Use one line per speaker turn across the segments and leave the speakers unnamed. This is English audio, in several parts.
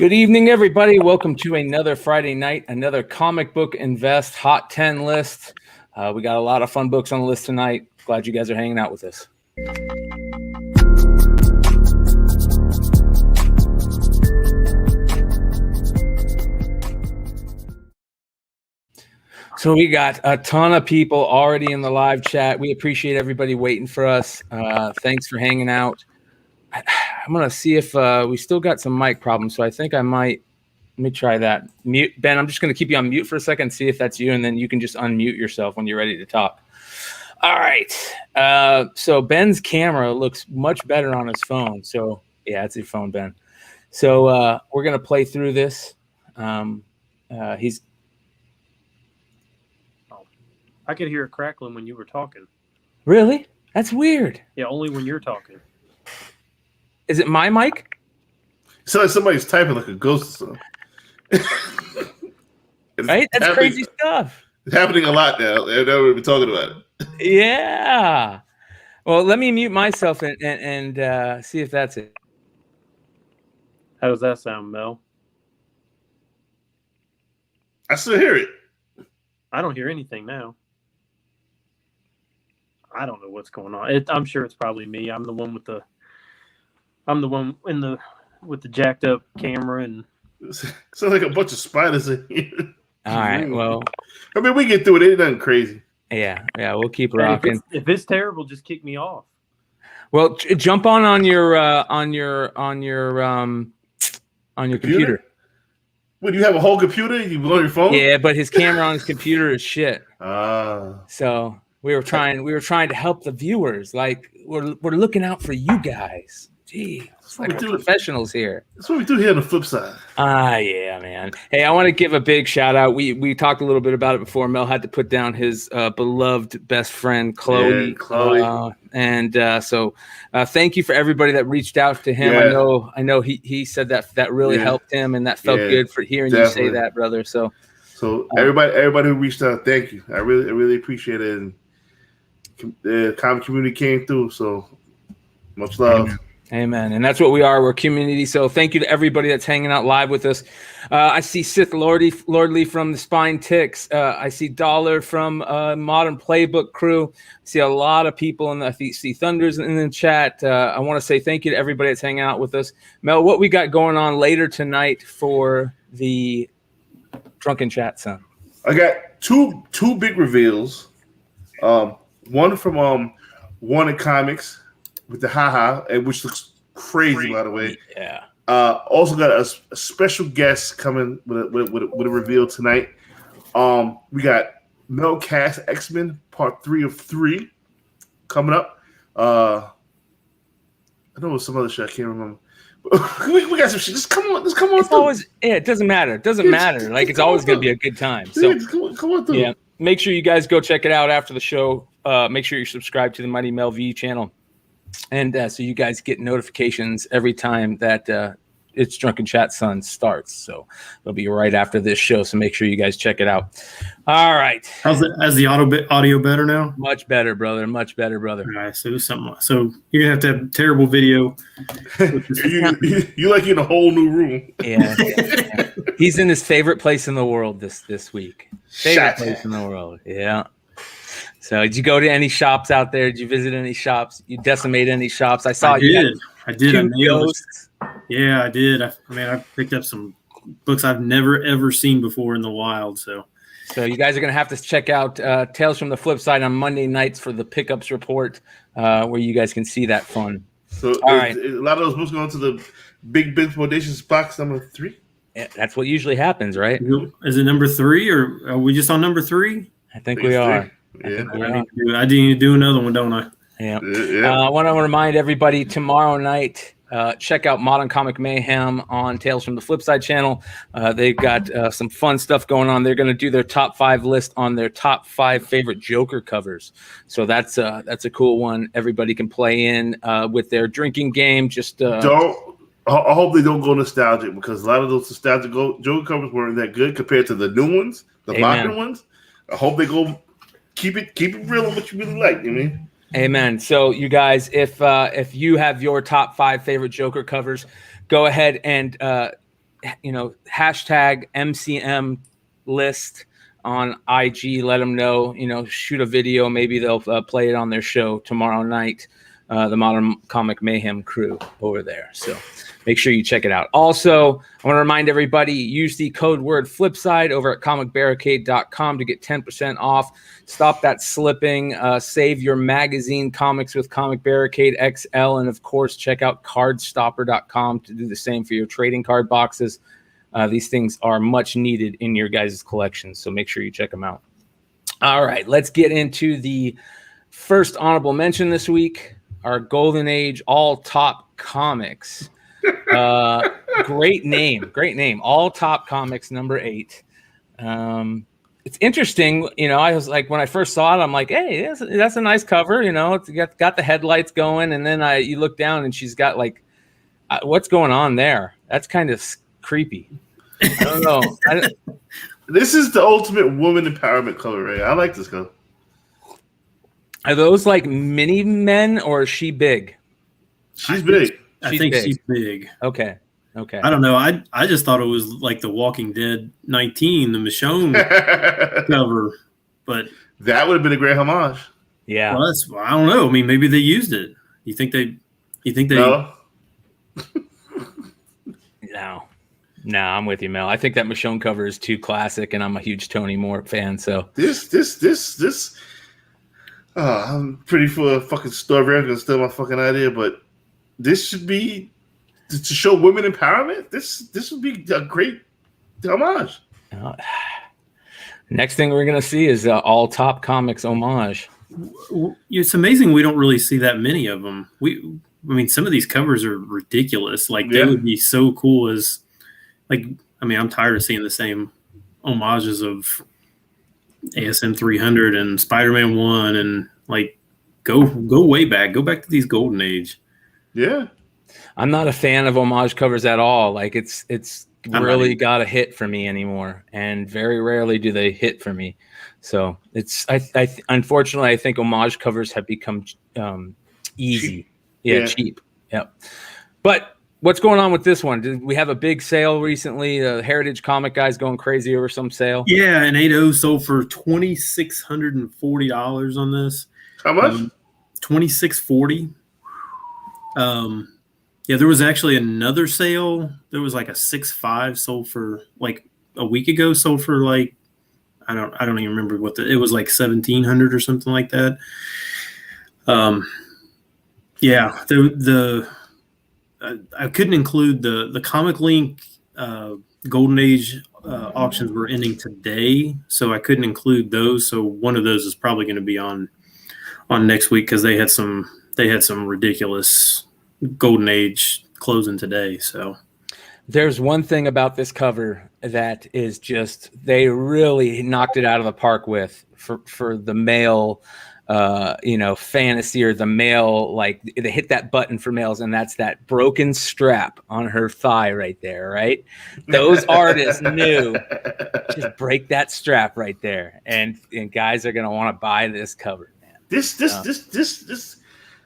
Good evening, everybody. Welcome to another Friday night, another comic book invest hot 10 list. We got a lot of fun books on the list tonight. Glad you guys are hanging out with us. So we got a ton of people already in the live chat. We appreciate everybody waiting for us. Thanks for hanging out. I'm going to see if we still got some mic problems. So I think I might, let me try that. Mute, Ben, I'm just going to keep you on mute for a second, see if that's you, and then you can just unmute yourself when you're ready to talk. All right. So Ben's camera looks much better on his phone. So yeah, it's your phone, Ben. So we're going to play through this. He's.
I could hear a crackling when you were talking.
Really? That's weird.
Yeah, only when you're talking.
Is it my mic?
It's like somebody's typing like a ghost or something.
Right? That's crazy stuff.
It's happening a lot now. We've been talking about it.
Yeah. Well, let me mute myself and see if that's it.
How does that sound, Mel?
I still hear it.
I don't hear anything now. I don't know what's going on. I'm sure it's probably me. I'm the one with the jacked up camera and.
Sounds like a bunch of spiders in here.
All right. Well,
I mean, we get through it. Ain't nothing crazy.
Yeah. We'll keep rocking.
If it's terrible, just kick me off.
Well, jump on your computer.
What, do you have a whole computer? You on your phone?
Yeah, but his camera on his computer is shit.
Ah.
So we were trying to help the viewers. Like we're looking out for you guys. Gee, it's like we're professionals here.
That's what we do here on the flip side.
Yeah, man. Hey, I want to give a big shout out. We talked a little bit about it before. Mel had to put down his beloved best friend, Chloe.
Yeah, Chloe.
So thank you for everybody that reached out to him. Yeah. I know he said that really helped him, and that felt good for hearing you say that, brother. So
everybody who reached out, thank you. I really appreciate it. And the comic community came through, so much love.
Amen. And that's what we are. We're a community. So thank you to everybody that's hanging out live with us. I see Sith Lordly from the Spine Ticks. I see Dollar from Modern Playbook Crew. I see a lot of people, and I see Thunders in the chat. I want to say thank you to everybody that's hanging out with us. Mel, what we got going on later tonight for the Drunken Chat, son?
I got two big reveals. One from Wanted Comics with the haha, which looks crazy, by the way.
Yeah.
Also got a special guest coming with a reveal tonight. We got Mel Cast X-Men Part 3 of 3 coming up. I know it was some other shit, I can't remember. we got some shit. Just come on.
It's always, it doesn't matter. It doesn't matter. Like, it's always going to be a good time. So
come on through.
Yeah. Make sure you guys go check it out after the show. Make sure you're subscribed to the Mighty Mel V channel. And so you guys get notifications every time that it's Drunken Chat Son starts. So it'll be right after this show. So make sure you guys check it out. All right.
How's the audio better now?
Much better, brother. Much better, brother.
All right. So something. So you're gonna have terrible video.
you like in a whole new room.
Yeah. He's in his favorite place in the world this week. Favorite place in the world. Yeah. So did you go to any shops out there? Did you visit any shops? You decimate any shops? I saw you.
I did. I nailed it. Yeah, I did. I picked up some books I've never, ever seen before in the wild. So
you guys are going to have to check out Tales from the Flipside on Monday nights for the pickups report where you guys can see that fun.
So all right. A lot of those books going to the Big Ben Foundations box number 3?
Yeah, that's what usually happens, right?
Is it number 3 or are we just on number 3?
I think we are.
Yeah.
I need to do another one, don't I?
Yeah. I want to remind everybody tomorrow night, check out Modern Comic Mayhem on Tales from the Flipside channel. They've got some fun stuff going on. They're going to do their top 5 list on their top 5 favorite Joker covers. So that's a cool one. Everybody can play in with their drinking game. Just
I hope they don't go nostalgic, because a lot of those nostalgic Joker covers weren't that good compared to the new ones, the modern ones. I hope they go. Keep it real on what you really like, you mean?
Amen. So you guys, if you have your top 5 favorite Joker covers, go ahead and hashtag MCM list on IG. Let them know, shoot a video. Maybe they'll play it on their show tomorrow night. The Modern Comic Mayhem crew over there. So make sure you check it out. Also, I want to remind everybody, use the code word Flipside over at comicbarricade.com to get 10% off. Stop that slipping. Save your magazine comics with Comic Barricade XL. And, of course, check out cardstopper.com to do the same for your trading card boxes. These things are much needed in your guys' collections, so make sure you check them out. All right, let's get into the first honorable mention this week. Our Golden Age All Top Comics. Great name. All Top Comics number 8. It's interesting, I was like, when I first saw it, I'm like, hey, that's a nice cover, it's got the headlights going, and then you look down and she's got like, what's going on there? That's kind of creepy. I don't know.
This is the ultimate woman empowerment color, right? I like this color.
Are those like mini men, or is she big?
She's big.
I think she's big.
Okay.
I don't know. I just thought it was like the Walking Dead 19, the Michonne cover, but
that would have been a great homage.
Yeah.
Well, I don't know. I mean, maybe they used it. You think they?
No.
No, I'm with you, Mel. I think that Michonne cover is too classic, and I'm a huge Tony Moore fan. So
this. I'm pretty for a fucking story. I'm gonna steal my fucking idea, but this should be to show women empowerment. This would be a great homage.
Next thing we're gonna see is All Top Comics homage.
It's amazing we don't really see that many of them. I mean, some of these covers are ridiculous. Like they would be so cool as, like, I mean, I'm tired of seeing the same homages of ASM 300 and Spider-Man 1 and like go way back. Go back to these Golden Age.
Yeah. I'm
not a fan of homage covers at all. Like it's really got a hit for me anymore, and very rarely do they hit for me. So it's unfortunately I think homage covers have become easy. Cheap. Yep. But what's going on with this one? Did we have a big sale recently? The Heritage Comic guys going crazy over some sale.
Yeah, an 8.0 sold for $2,640 on this.
How much?
$2,640. Yeah, there was actually another sale. There was like a 6.5 sold for like a week ago. Sold for like I don't even remember what it was, like 1,700 or something like that. Yeah, I couldn't include the Comic Link Golden Age auctions were ending today, so I couldn't include those. So one of those is probably going to be on next week because they had some ridiculous Golden Age closing today. So
there's one thing about this cover that is just they really knocked it out of the park with for the male. Fantasy, or the male, like they hit that button for males, and that's that broken strap on her thigh right there, right? Those artists knew, just break that strap right there, and guys are gonna want to buy this cover, man.
This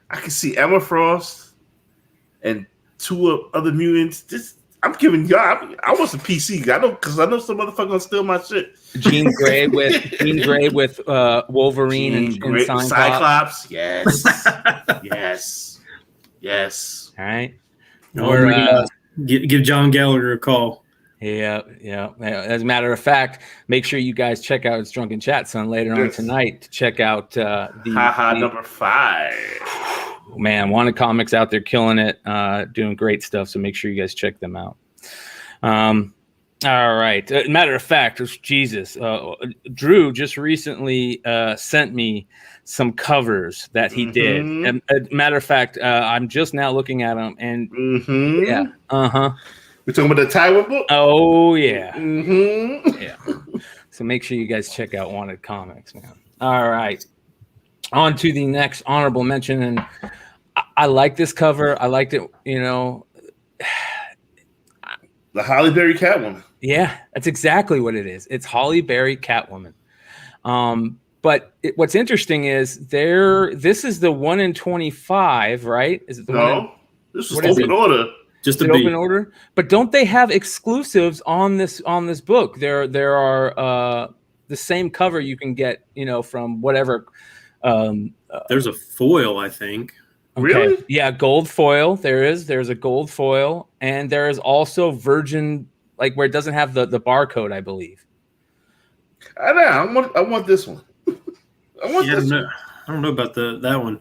I can see Emma Frost and two other mutants. I'm giving y'all. I want some PC. I know some motherfucker gonna steal my shit.
Jean Grey with Wolverine and
Cyclops. Yes.
All right.
Or give John Gallagher a call.
Yeah. As a matter of fact, make sure you guys check out Drunken Chat Son later on tonight to check out the
number 5.
Man, Wanted Comics out there killing it, doing great stuff. So make sure you guys check them out. All right. Matter of fact, Jesus, Drew just recently sent me some covers that he did. And, matter of fact, I'm just now looking at them, and yeah,
We're talking about the Taiwan book.
Oh yeah, yeah. So make sure you guys check out Wanted Comics, man. All right. On to the next honorable mention, and I like this cover. I liked it,
The Halle Berry Catwoman.
Yeah, that's exactly what it is. It's Halle Berry Catwoman. But what's interesting is this is the 1 in 25, right? Is it the
No, this is open order.
Just
Is it open order? But don't they have exclusives on this book? There are the same cover you can get, from whatever.
There's a foil, I think.
Okay.
Really?
Yeah, gold foil. There's a gold foil, and there is also virgin, like where it doesn't have the barcode, I believe.
I want this one. I want this one.
I don't know about that one.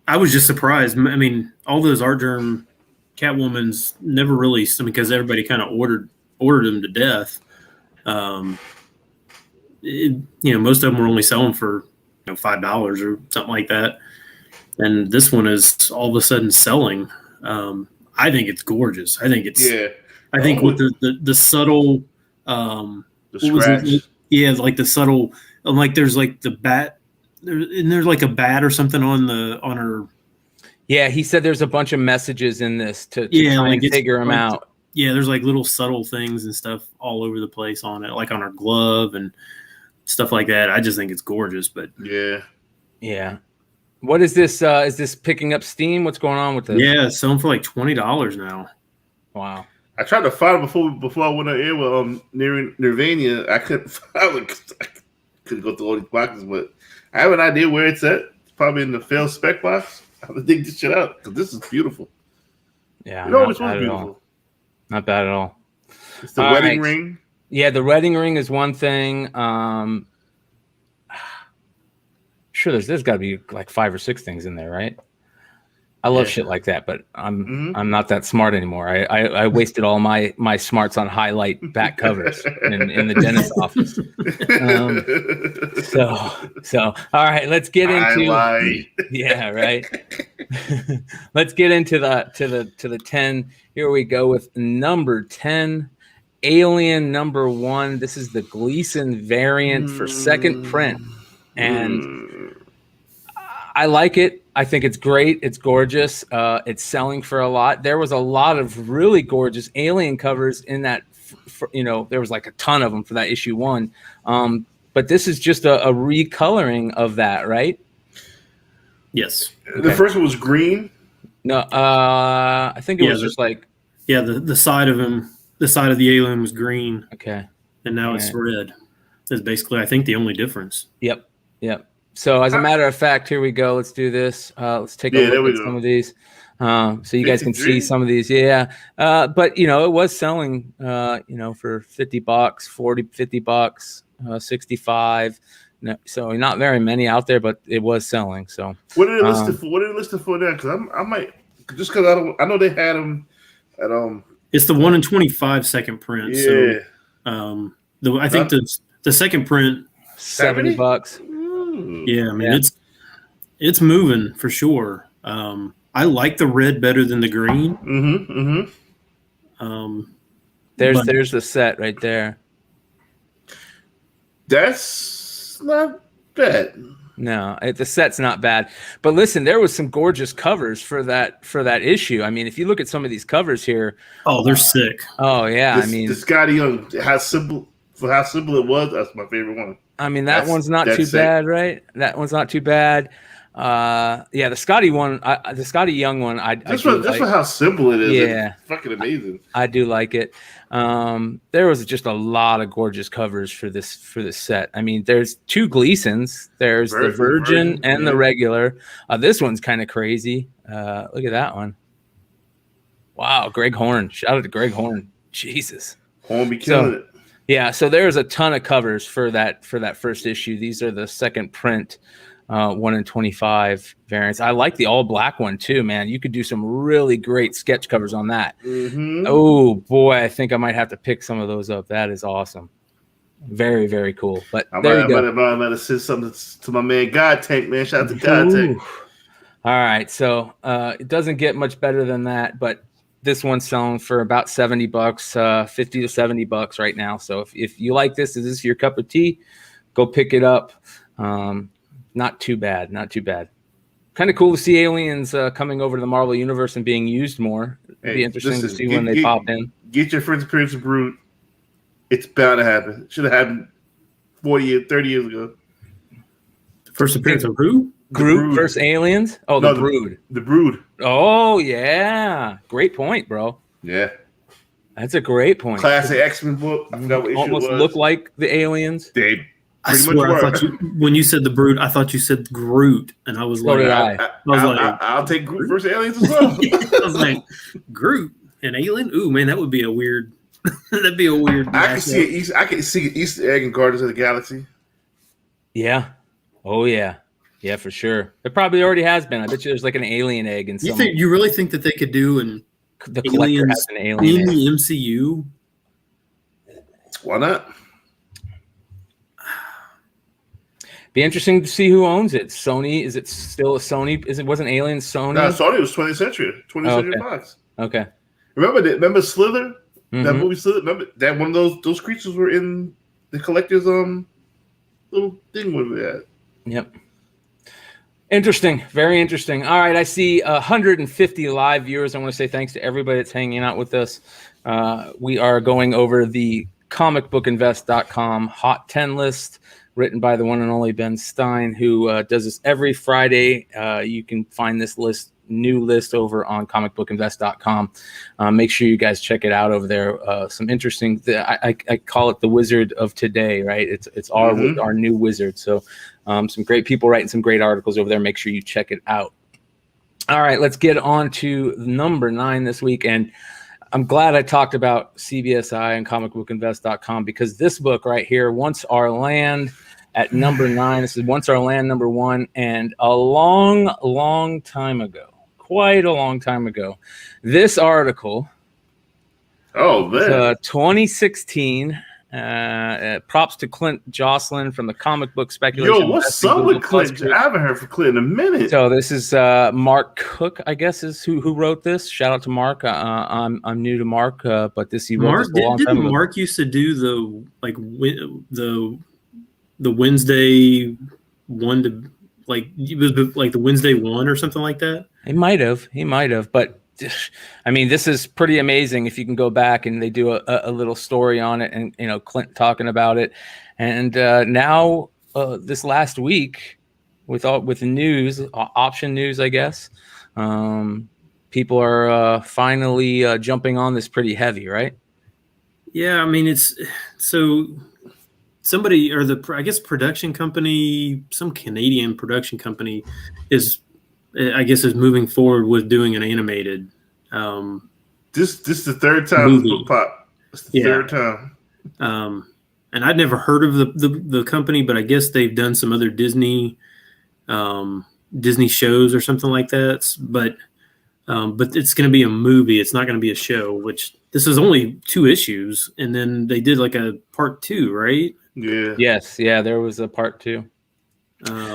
I was just surprised. I mean, all those Art Germ Catwoman's never really, because everybody kind of ordered them to death. Most of them were only selling for $5 or something like that, and this one is all of a sudden selling. I think it's gorgeous. I think it's I think with the subtle
the scratch.
Like the subtle, like there's like the bat, there's like a bat or something on her.
Yeah, he said there's a bunch of messages in this to try and figure them out.
Yeah, there's like little subtle things and stuff all over the place on it, like on her glove and stuff like that. I just think it's gorgeous. But
yeah. What is this? Is this picking up steam? What's going on with this?
Yeah, it's selling for like $20 now.
Wow.
I tried to find it before I went on air with Nirvana. I couldn't go through all these boxes, but I have an idea where it's at. It's probably in the failed spec box. I have to dig this shit out because this is beautiful.
Yeah,
this one's beautiful.
Not bad at all.
It's the wedding ring.
Yeah, the wedding ring is one thing. Sure, there's got to be like 5 or 6 things in there, right? I love shit like that, but I'm not that smart anymore. I wasted all my smarts on highlight back covers in the dentist's office. So all right, let's get into yeah, right. Let's get into the 10. Here we go with number 10, Alien number 1. This is the Gleason variant for second print, and I like it. I think it's great. It's gorgeous. It's selling for a lot. There was a lot of really gorgeous Alien covers in that. There was like a ton of them for that issue 1. But this is just a recoloring of that, right?
Yes.
Okay. The first one was green.
No, I think it was just like.
Yeah, the side of him, the side of the alien was green.
Okay.
And now it's red. That's basically, I think, the only difference.
Yep. So as a matter of fact, here we go. Let's do this. Let's take a look at some of these. So you guys can see some of these. Yeah. But it was selling, for $50, $50, 65. No, so not very many out there, but it was selling. So
what did it list it for? What did it list it for now? Because I might just because I know they had them at
It's the 1 in 25 second print.
Yeah.
So I think the second print
$70.
Yeah, I mean it's moving for sure. I like the red better than the green.
There's the set right there.
That's not bad.
No, the set's not bad. But listen, there was some gorgeous covers for that issue. I mean, if you look at some of these covers here,
they're sick.
Oh yeah,
the Scotty Young, how simple it was. That's my favorite one.
I mean, that one's not too bad, right? That one's not too bad. The Scotty one, the Scotty Young one,
Just for how simple it is.
Yeah,
it's fucking amazing.
I do like it. There was just a lot of gorgeous covers for this set. I mean, there's 2 Gleasons. There's the Virgin and the regular. This one's kind of crazy. Look at that one. Wow, Greg Horn. Shout out to Greg Horn. Jesus,
Horn be killing it.
Yeah, so there's a ton of covers for that first issue. These are the second print 1 in 25 variants. I like the all black one too, man. You could do some really great sketch covers on that. Oh boy, I think I might have to pick some of those up. That is awesome. Very, very cool. But I might
have said something to my man God Tank, man. Shout out to God Tank.
All right, so it doesn't get much better than that, but this one's selling for about $70, $50 to $70 right now. So if you like this, is this your cup of tea? Go pick it up. Not too bad. Kind of cool to see aliens coming over to the Marvel Universe and being used more. It'd be interesting to see when they pop in.
Get your first appearance of Brood. It's bound to happen. It should have happened 30 years ago.
First appearance of who?
Groot versus aliens? Oh,
No,
the Brood.
The Brood.
Oh, yeah. Great point, bro.
Yeah.
That's a great point.
Classic X-Men book. I forgot what issue
Almost
it was.
look like the aliens.
They
I
pretty
swear,
much
I
were.
thought when you said the Brood, I thought you said Groot, and I was
So
like,
did I.
I'll take Groot versus aliens as well.
I was like, Groot, an alien? Ooh, man, that would be a weird. That'd be a weird.
I can see an Easter egg in Guardians of the Galaxy.
Yeah. Oh, yeah. Yeah, for sure. It probably already has been. I bet you there's like an alien egg in some.
You really think that they could do
The Collector has an alien
in
egg.
the MCU?
Why not?
Be interesting to see who owns it. Sony? Is it still a Sony? Wasn't Alien Sony?
No, Sony was 20th Century. 20th Century Fox.
Okay.
Remember Slither? That
Mhm.
movie Slither? Remember that one of those creatures were in the Collector's little thing with that.
Yep. Interesting. Very interesting. All right. I see 150 live viewers. I want to say thanks to everybody that's hanging out with us. We are going over the comicbookinvest.com Hot 10 list written by the one and only Ben Stein, who does this every Friday. You can find this new list over on comicbookinvest.com. Make sure you guys check it out over there. Some interesting, I call it the wizard of today, right? It's our new wizard. So some great people writing some great articles over there. Make sure you check it out. All right, let's get on to number 9 this week. And I'm glad I talked about CBSI and comicbookinvest.com because this book right here, Once Our Land, at number 9. This is Once Our Land, number 1. And a long, long time ago, quite a long time ago, this article, 2016, props to Clint Jocelyn from the Comic Book Speculation.
Yo, what's up with Clint? I haven't heard from Clint in a minute.
So this is Mark Cook, I guess, is who wrote this. Shout out to Mark. I'm new to Mark, but he wrote this a long time ago.
Mark used to do the Wednesday one to it was like the Wednesday one or something like that?
He might have, but I mean, this is pretty amazing if you can go back and they do a little story on it, and Clint talking about it, and now this last week with the news, option news, I guess, people are finally jumping on this pretty heavy, right?
Yeah, I mean it's so. Somebody or I guess production company, some Canadian production company is moving forward with doing an animated.
This is the third time
movie.
this book pop. It's the third time.
And I'd never heard of the company, but I guess they've done some other Disney shows or something like that. But it's going to be a movie. It's not going to be a show. Which this is only 2 issues, and then they did like a part 2, right?
Yeah.
Yes. Yeah. There was a part 2.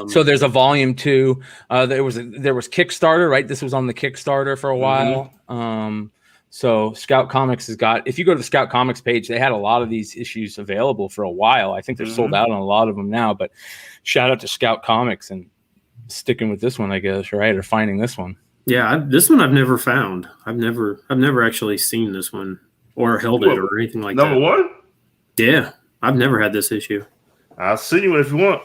So there's a volume 2. There was Kickstarter, right? This was on the Kickstarter for a while. So Scout Comics has got. If you go to the Scout Comics page, they had a lot of these issues available for a while. I think they're sold out on a lot of them now. But shout out to Scout Comics and sticking with this one, I guess, right? Or finding this one.
Yeah, this one I've never found. I've never actually seen this one or held it or anything like that.
Number 1?
Yeah, I've never had this issue.
I'll send you it if you want.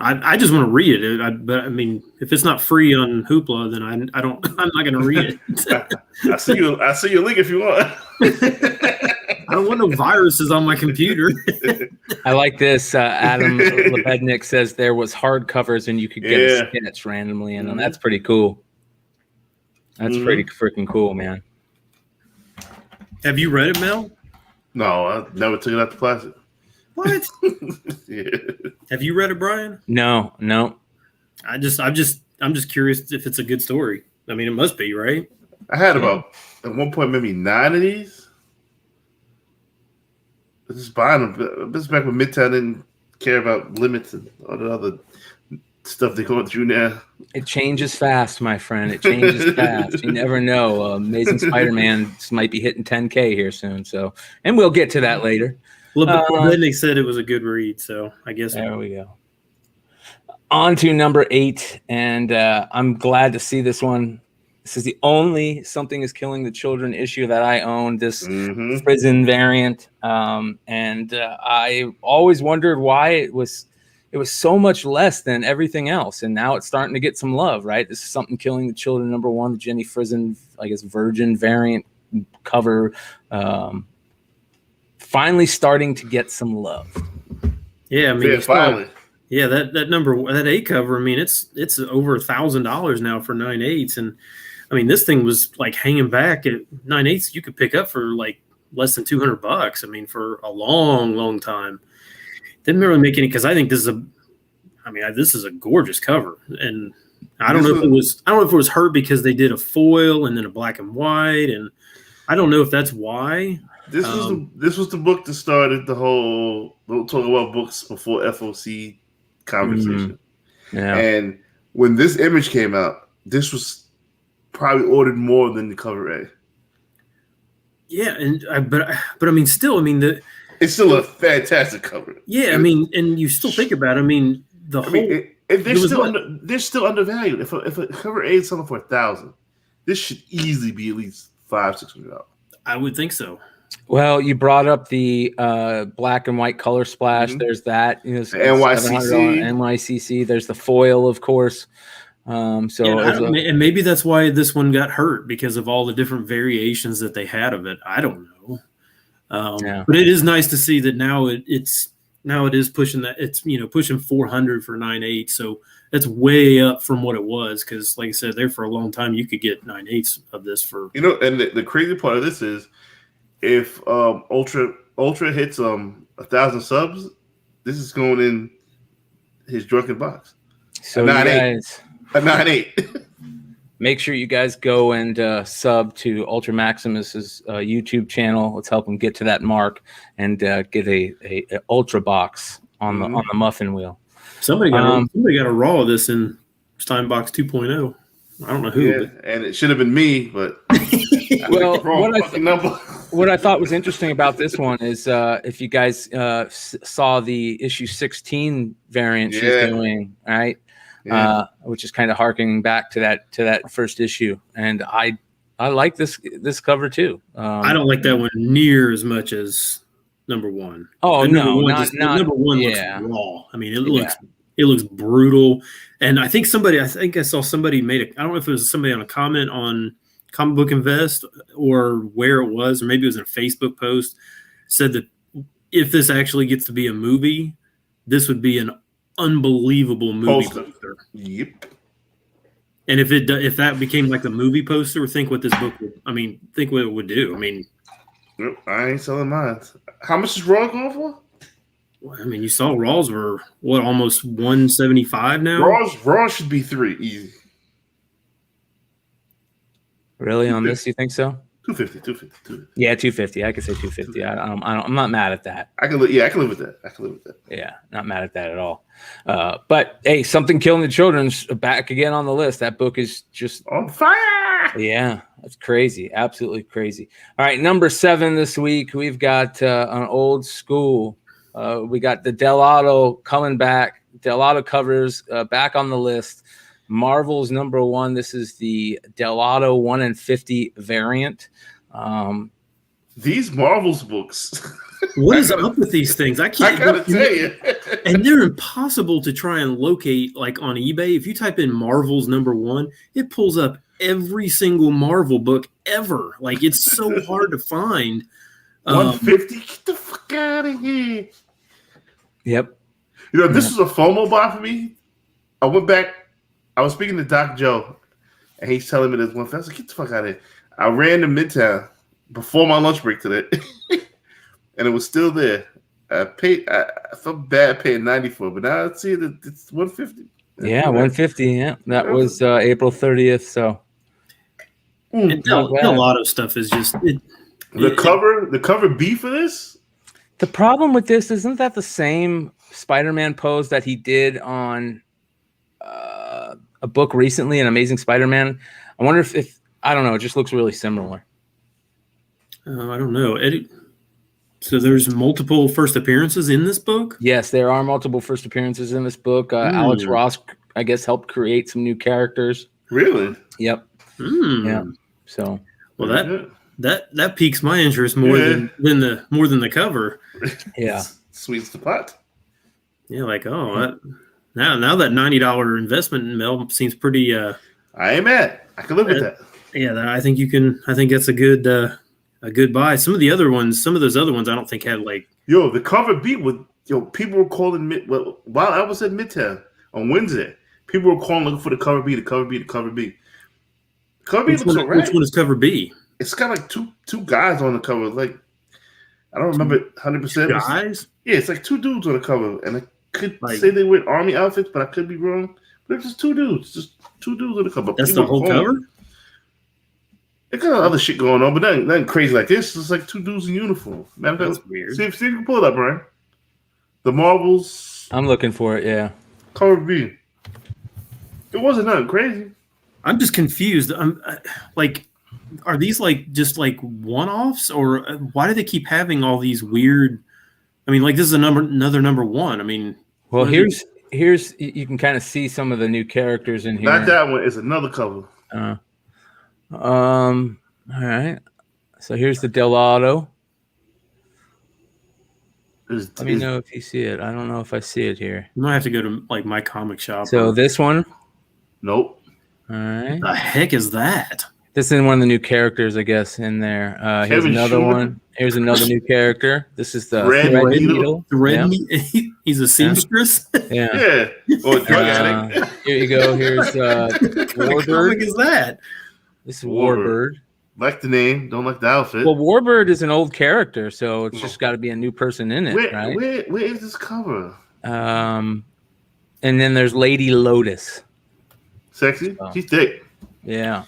I just want to read it. But I mean, if it's not free on Hoopla, then I'm not going to read it.
I'll send you a link if you want.
I don't want no viruses on my computer.
I like this. Adam Lebednik says there was hardcovers and you could get a sketch randomly in them. That's pretty cool. That's pretty freaking cool, man.
Have you read it, Mel?
No, I never took it out the closet.
What?
Yeah.
Have you read it, Brian?
No.
I'm just curious if it's a good story. I mean, it must be, right?
I had about at one point maybe 9 of these. I was just buying them. This is back when Midtown didn't care about limits and all the other stuff they're going through now.
It changes fast, my friend. It changes fast. You never know. Amazing Spider-Man might be hitting 10K here soon. So, and we'll get to that later.
Lebednik said it was a good read, so I guess
there we go. On to number 8, and I'm glad to see this one. This is the only Something is Killing the Children issue that I own, this prison variant. And I always wondered why it was it was so much less than everything else, and now it's starting to get some love, right? This is Something Killing the Children #1, the Jenny Frison, I guess, Virgin variant cover, finally starting to get some love.
Yeah, I mean,
Yeah, finally.
Yeah, that 8 cover. I mean, it's over $1,000 now for 9/8, and I mean, this thing was like hanging back at 9/8. You could pick up for like less than $200. I mean, for a long, long time. Didn't really make any, because I think this is a gorgeous cover, and I don't know if it was hurt because they did a foil and then a black and white, and I don't know if that's why.
This was the book that started the whole "don't talk about books before FOC" conversation.
Yeah.
And when this image came out, this was probably ordered more than the cover A.
Yeah, but I mean, still, I mean,
it's still a fantastic cover.
Yeah, I mean, and you still think about it. I mean,
they're still undervalued. If a cover A is selling for $1,000, this should easily be at least $500-$600.
I would think so.
Well, you brought up the black and white color splash.
Mm-hmm.
There's that. You know,
NYCC.
There's the foil, of course.
And maybe that's why this one got hurt, because of all the different variations that they had of it. I don't know. But it is nice to see that now it is pushing that. It's pushing 400 for 9/8. So that's way up from what it was. Because like I said, there for a long time you could get 9/8 of this for.
And the crazy part of this is, if Ultra hits 1,000 subs, this is going in his drunken box.
So guys,
a 9/8.
Make sure you guys go and sub to Ultra Maximus's YouTube channel. Let's help him get to that mark and get a Ultra box on the muffin wheel.
Somebody got a raw of this in Steinbox 2.0. I don't know who,
and it should have been me, but
well, what I thought was interesting about this one is if you guys saw the issue 16 variant she's doing, right? Yeah. Which is kind of harkening back to that first issue, and I like this cover too. I
don't like that one near as much as #1.
Oh, no,
not #1 looks raw. I mean, it looks brutal, and I think I saw somebody I don't know if it was somebody on a comment on Comic Book Invest or where it was, or maybe it was in a Facebook post, said that if this actually gets to be a movie, this would be an unbelievable movie poster.
Yep.
And if that became like the movie poster, think what this book think what it would do. I mean,
I ain't selling mine. How much is Raw going for?
Well, I mean, you saw Raws were almost 175 now.
Raw should be 3 easy.
Really, on this, you think so?
250.
Yeah, 250. I could say 250. I'm not mad at that.
I can live with that.
Yeah, not mad at that at all. But hey, Something Killing the Children's back again on the list. That book is just
on fire.
Yeah, that's crazy. Absolutely crazy. All right, #7 this week. We've got an old school. We got the Dell'Otto coming back. Dell'Otto covers back on the list. Marvel's #1. This is the Dell'Otto 1 in 50 variant.
These Marvel's books.
What is up with these things? I
gotta tell you.
And they're impossible to try and locate, like on eBay. If you type in Marvel's #1, it pulls up every single Marvel book ever. Like, it's so hard to find.
150? Get the fuck out of here.
Yep.
This was a FOMO buy for me. I went back. I was speaking to Doc Joe, and he's telling me this one. I was like, get the fuck out of here. I ran to Midtown before my lunch break today, and it was still there. I felt bad paying $90 for it, but now I see that it's $150.
Yeah, $150. Yeah, that was April 30th. So
a lot of stuff is just
the cover B for this.
The problem with this isn't that the same Spider-Man pose that he did on a book recently, An Amazing Spider-Man. I wonder if I don't know. It just looks really similar.
I don't know. So there's multiple first appearances in this book?
Yes, there are multiple first appearances in this book. Alex Ross, I guess, helped create some new characters.
Really?
Yep. Yeah. So,
well, that piques my interest more than the cover.
Yeah.
Sweets the pot.
Yeah, like now that $90 investment in Mel seems pretty.
I ain't mad. I can live with that.
Yeah, I think you can. I think that's a good buy. Some of those other ones, I don't think had like.
Yo, the cover beat with people were calling while I was at Midtown on Wednesday. People were calling looking for the cover B, the cover B, the cover B. Cover B looks alright.
Which one is cover B?
It's got like two guys on the cover. Like I don't remember 100%.
Guys?
Yeah, it's like two dudes on the cover, and I could say they wear army outfits, but I could be wrong. But it's just two dudes on the cover.
That's the whole cover.
They got other shit going on, but nothing crazy like this. It's like two dudes in uniform. Man,
that's weird.
See if you can pull it up, Brian. The Marvels.
I'm looking for it. Yeah.
Cover B. It wasn't nothing crazy.
I'm just confused. Are these like just like one-offs, or why do they keep having all these weird? I mean, like this is another number one. I mean,
well, here's you can kind of see some of the new characters in here.
Not that one. It's another cover.
All right. So here's the Delado. Let me know if you see it. I don't know if I see it here.
You might have to go to like my comic shop.
So this one.
Nope.
All right.
The heck is that?
This is one of the new characters, I guess, in there. Here's another one. Here's another new character. This is the
Red Needle.
The Red Needle. He's a seamstress.
Yeah.
Oh, drug addict.
Here you go. Here's Warbird.
What comic is that?
This is Warbird.
Like the name, don't like the outfit.
Well, Warbird is an old character, so it's just got to be a new person in it, right?
Where is this cover?
And then there's Lady Lotus.
Sexy? She's thick.
Yeah.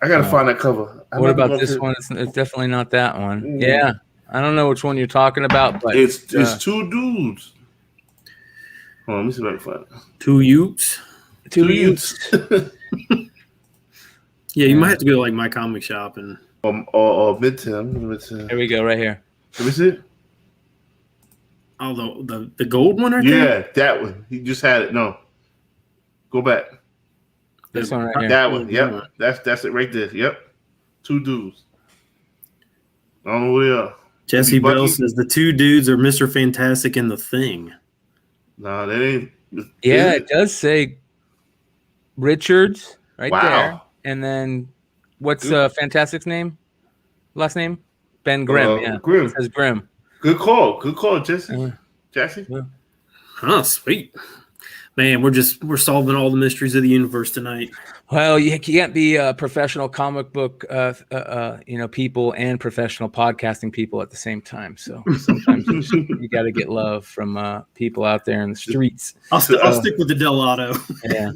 I gotta find that cover.
What about this one? It's definitely not that one. Yeah, I don't know which one you're talking about, but
it's two dudes. Hold on, let me see if I can find it.
Two Utes. Yeah, you might have to go to like my comic shop and
or Midtown.
Here we go, right here.
Let me see it.
Oh, the gold one, right there?
Yeah, that one. He just had it. No, go back.
This one right here.
That one. Yep, that's it right there. Yep, two dudes. I don't know who they are.
Jesse Bell says the two dudes are Mr. Fantastic and the Thing.
No, that ain't.
Yeah, it does say Richards right there. And then what's Fantastic's name? Last name? Ben Grimm. Yeah.
Grimm.
It says Grimm.
Good call, Jesse. Jesse.
Yeah.
Oh, sweet. Man, we're solving all the mysteries of the universe tonight.
Well, you can't be a professional comic book, people and professional podcasting people at the same time. So sometimes you got to get love from people out there in the streets.
I'll stick with the Delado.
Yeah.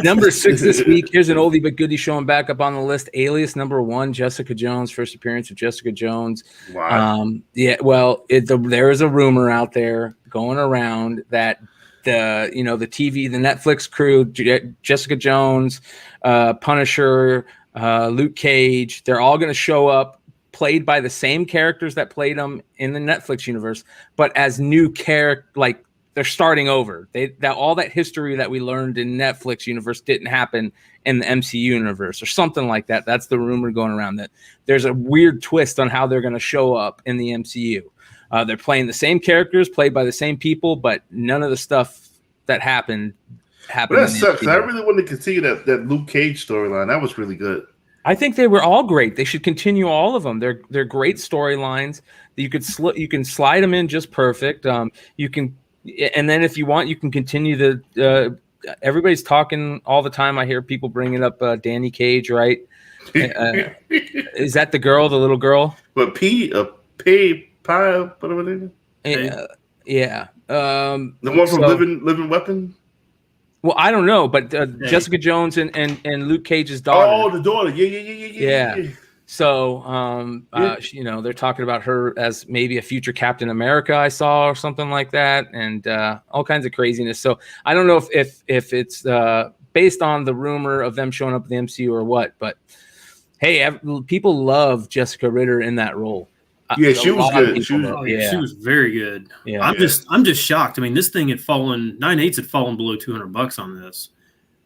Number 6 this week. Here's an oldie but goodie showing back up on the list. Alias number 1, Jessica Jones. First appearance of Jessica Jones.
Wow.
Well, there is a rumor out there going around that the Netflix crew, Jessica Jones, Punisher, Luke Cage, they're all going to show up played by the same characters that played them in the Netflix universe, but as new character, like they're starting over. All that history that we learned in Netflix universe didn't happen in the MCU universe or something like that. That's the rumor going around, that there's a weird twist on how they're going to show up in the MCU. They're playing the same characters, played by the same people, but none of the stuff that happened.
But that sucks. I really wanted to continue that Luke Cage storyline. That was really good.
I think they were all great. They should continue all of them. They're great storylines. You can slide them in just perfect. You can, and then if you want, you can continue the. Everybody's talking all the time. I hear people bringing up Danny Cage, right? Is that the little girl?
But whatever it is.
Yeah.
The one from Living Weapon.
Well, I don't know, but Jessica Jones and Luke Cage's daughter.
Oh, the daughter. Yeah.
So, they're talking about her as maybe a future Captain America, I saw, or something like that, and all kinds of craziness. So I don't know if it's based on the rumor of them showing up in the MCU or what, but hey, people love Jessica Ritter in that role.
Yeah, she was good.
She was very good.
Yeah,
I'm just shocked. I mean, this thing had fallen 9/8 had fallen below $200 on this,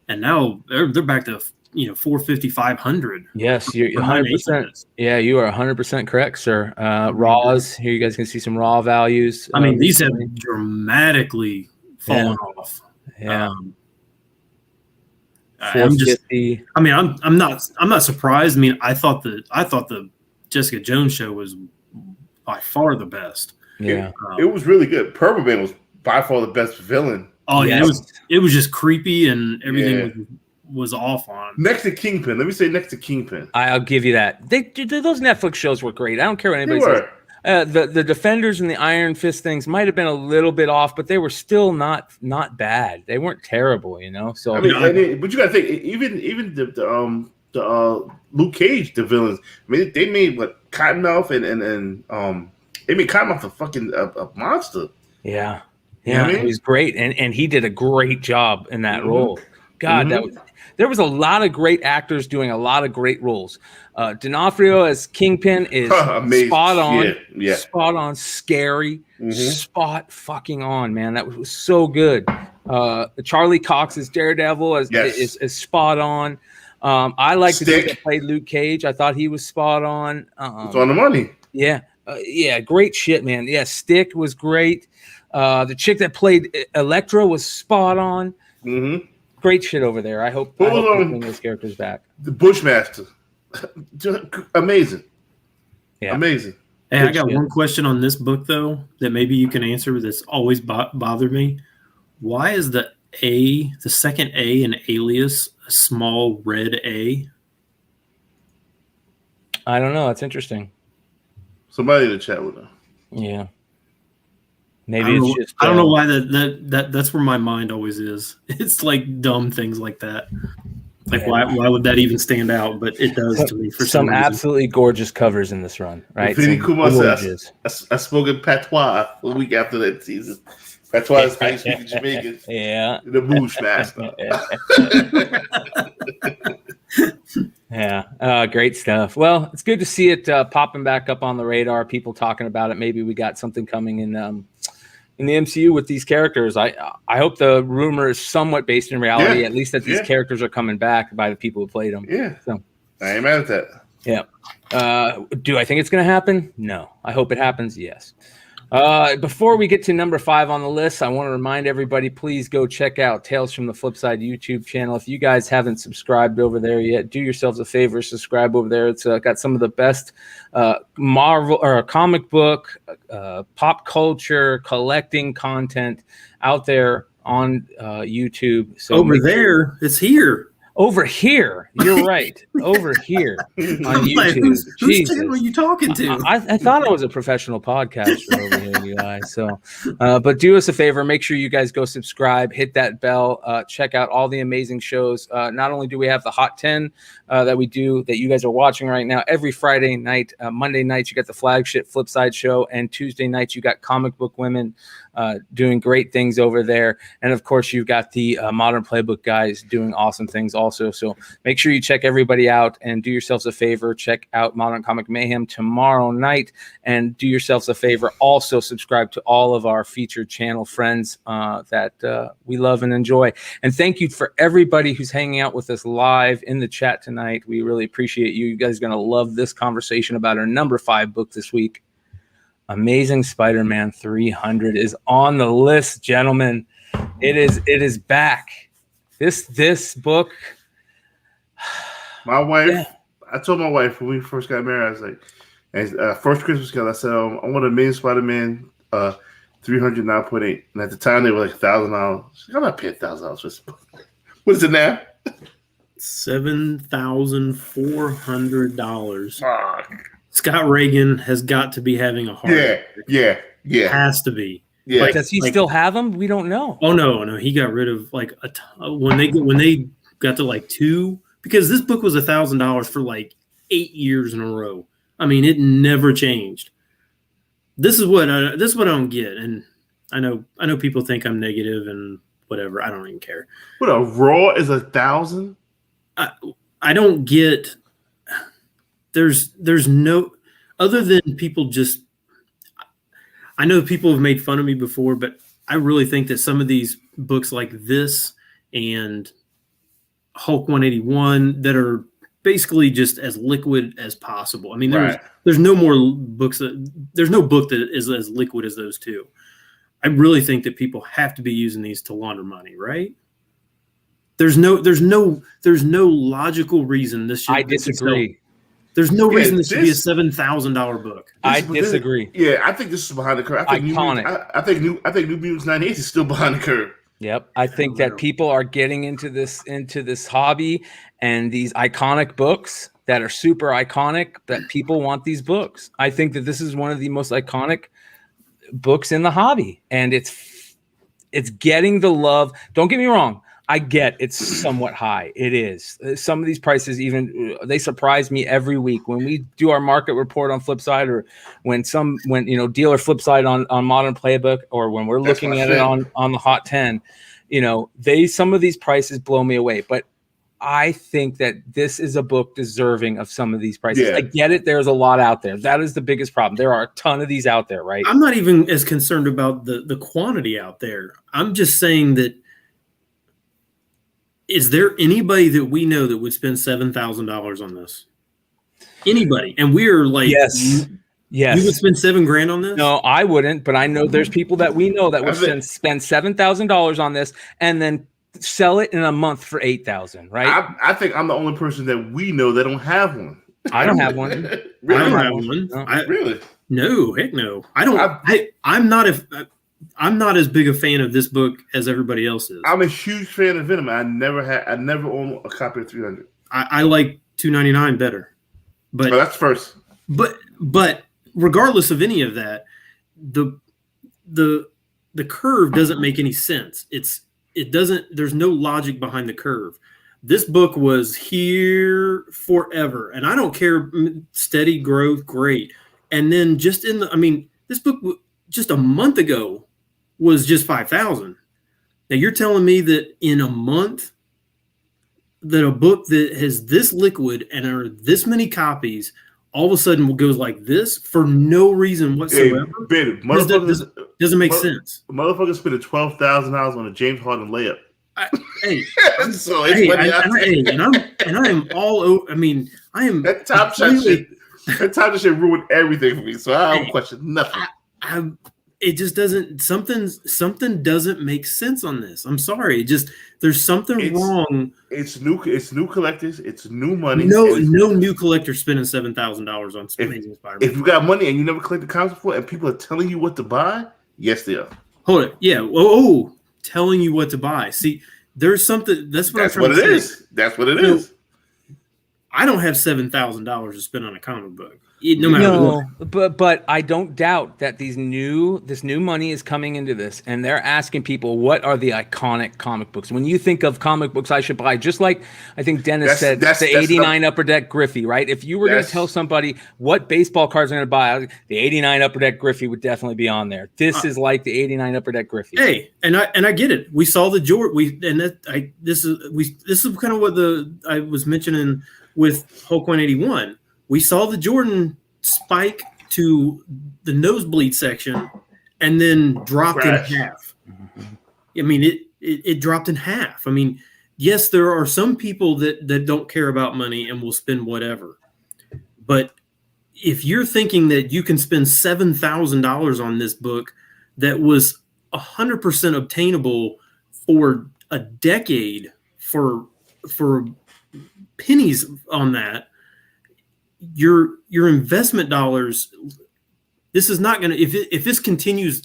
and now they're back to 450, 500.
Yes, you're
for 9/8 of
100%.
this.
Yeah, you are 100% correct, sir. Raws here, you guys can see some raw values.
I mean, these have
recently.
dramatically fallen off.
Yeah,
I'm just.
450.
I mean, I'm not surprised. I mean, I thought the Jessica Jones show was by far the best.
Yeah.
It was really good. Purple Man was by far the best villain.
Oh yeah,
Yes.
it was just creepy and everything was off on.
Next to Kingpin. Let me say next to Kingpin.
I'll give you that. Those Netflix shows were great. I don't care what
They
anybody says.
were.
The Defenders and the Iron Fist things might have been a little bit off, but they were still not bad. They weren't terrible, So
I mean, but you gotta think, even the Luke Cage, the villains. I mean, they made what Cottonmouth and they made Cottonmouth a fucking a monster.
yeah,
You know what I mean?
It was great, and he did a great job in that role. God, there was a lot of great actors doing a lot of great roles. D'Onofrio as Kingpin is
Amazing.
spot on,
Yeah.
spot on, scary, spot fucking on, man. That was so good. Charlie Cox as Daredevil is spot on. I like the dude that played Luke Cage. I thought he was spot on.
It's on the money.
Yeah, great shit, man. Yeah, Stick was great. The chick that played Elektra was spot on.
Mm-hmm.
Great shit over there. I hope they bring those characters back.
The Bushmaster, amazing.
Yeah,
amazing.
Hey, I got one question on this book though that maybe you can answer. That's always bothered me. Why is the second A in Alias a small red A?
I don't know. It's interesting.
Somebody in the chat with them.
Yeah. Maybe it's just.
I don't know why that's where my mind always is. It's like dumb things like that. Like why would that even stand out? But it does to me for some reason.
Absolutely gorgeous covers in this run, right?
Vinny Kumar says, I spoke in patois a week after that season. Patois is how you speak in Jamaican.
Yeah.
The Bushmaster.
Yeah. Great stuff. Well, it's good to see it popping back up on the radar. People talking about it. Maybe we got something coming in the MCU with these characters. I hope the rumor is somewhat based in reality, at least that these characters are coming back by the people who played them.
Yeah.
So
I ain't mad at that.
Yeah. Do I think it's going to happen? No. I hope it happens. Yes. Before we get to number 5 on the list, I want to remind everybody, please go check out Tales from the Flipside YouTube channel. If you guys haven't subscribed over there yet, do yourselves a favor, subscribe over there. It's got some of the best Marvel or comic book, pop culture, collecting content out there on YouTube. So
over there, it's here.
Over here, you're right. Over here on YouTube.
Like, whose channel are you talking to?
I thought I was a professional podcaster over here, you guys. So, but do us a favor. Make sure you guys go subscribe, hit that bell, check out all the amazing shows. Not only do we have the Hot 10 that we do that you guys are watching right now every Friday night, Monday nights you got the flagship Flipside show, and Tuesday nights you got Comic Book Women doing great things over there. And of course, you've got the Modern Playbook guys doing awesome things also. So make sure you check everybody out and do yourselves a favor. Check out Modern Comic Mayhem tomorrow night, and do yourselves a favor. Also subscribe to all of our featured channel friends that we love and enjoy. And thank you for everybody who's hanging out with us live in the chat tonight. We really appreciate you. You guys are going to love this conversation about our number 5 book this week. Amazing Spider-Man 300 is on the list, gentlemen. It is back. This book.
My wife, I told my wife when we first got married, I was like, first Christmas gift, I said, I want Amazing Spider-Man 309.8. And at the time, they were like $1,000. I'm not paying $1,000 for this book. What is it now?
$7,400. Scott Reagan has got to be having a heart attack.
Yeah.
Has to be.
Yeah.
Does he still have them? We don't know.
Oh no, he got rid of like when they got to like 2, because this book was $1,000 for like 8 years in a row. I mean, it never changed. This is what I don't get, and I know people think I'm negative and whatever. I don't even care.
What, a Raw is 1,000?
I don't get. There's no other than people just. I know people have made fun of me before, but I really think that some of these books like this and Hulk 181 that are basically just as liquid as possible. I mean,
Right.
there's no more books there's no book that is as liquid as those two. I really think that people have to be using these to launder money, right? There's no logical reason this should.
I disagree.
There's no reason this should be a $7,000 book.
I disagree.
I think this is behind the curve. I think
Iconic.
I think New Mutants 98 is still behind the curve.
Yep. I think that people are getting into this hobby and these iconic books that are super iconic, that people want these books. I think that this is one of the most iconic books in the hobby, and it's getting the love. Don't get me wrong. I get it's somewhat high. It is. Some of these prices they surprise me every week when we do our market report on Flipside, or when dealer Flipside on Modern Playbook, or when we're looking at it on the Hot 10. Some of these prices blow me away, but I think that this is a book deserving of some of these prices.
Yeah.
I get it. There's a lot out there. That is the biggest problem. There are a ton of these out there, right?
I'm not even as concerned about the quantity out there. I'm just saying that, is there anybody that we know that would spend $7,000 on this? Anybody? And we're like,
yes.
You would spend $7,000 on this?
No, I wouldn't. But I know there's people that we know that would spend $7,000 on this and then sell it in a month for $8,000. Right?
I think I'm the only person that we know that don't have one.
I don't have one.
Really?
I don't have one.
No.
Really?
No, heck no. I don't. I'm not as big a fan of this book as everybody else is.
I'm a huge fan of Venom. I never owned a copy of 300.
I like 299 better. But
that's first.
But regardless of any of that, the curve doesn't make any sense. There's no logic behind the curve. This book was here forever, and I don't care. Steady growth, great. And then this book just a month ago was just 5,000. Now you're telling me that in a month that a book that has this liquid and are this many copies all of a sudden goes like this for no reason whatsoever?
Hey,
doesn't make sense.
Motherfuckers spending $12,000 on a James Harden layup.
I am all over. I mean, I am
that top shot shit. That top shit ruined everything for me. So I don't question nothing.
It just doesn't. Something doesn't make sense on this. I'm sorry. There's something wrong.
It's new collectors. It's new money.
No new collector spending $7,000 on Amazing Spider-Man.
If you got money and you never collected comics before, and people are telling you what to buy, yes, they are.
Hold it. Yeah. Oh, telling you what to buy. See, there's something. That's what it is.
That's what it is.
I don't have $7,000 to spend on a comic book. No matter what.
But I don't doubt that this new money is coming into this, and they're asking people, what are the iconic comic books? When you think of comic books I should buy, just like I think Dennis said, the 89 Upper Deck Griffey, right? If you were going to tell somebody what baseball cards they're going to buy, the 89 Upper Deck Griffey would definitely be on there. This is like the 89 Upper Deck Griffey.
Hey, and I get it. We saw the Jordan. This is kind of what I was mentioning with Hulk 181. We saw the Jordan spike to the nosebleed section and then dropped in half. I mean, it dropped in half. I mean, yes, there are some people that don't care about money and will spend whatever. But if you're thinking that you can spend $7,000 on this book that was 100% obtainable for a decade for pennies on that, your investment dollars, this is not going to, if this continues,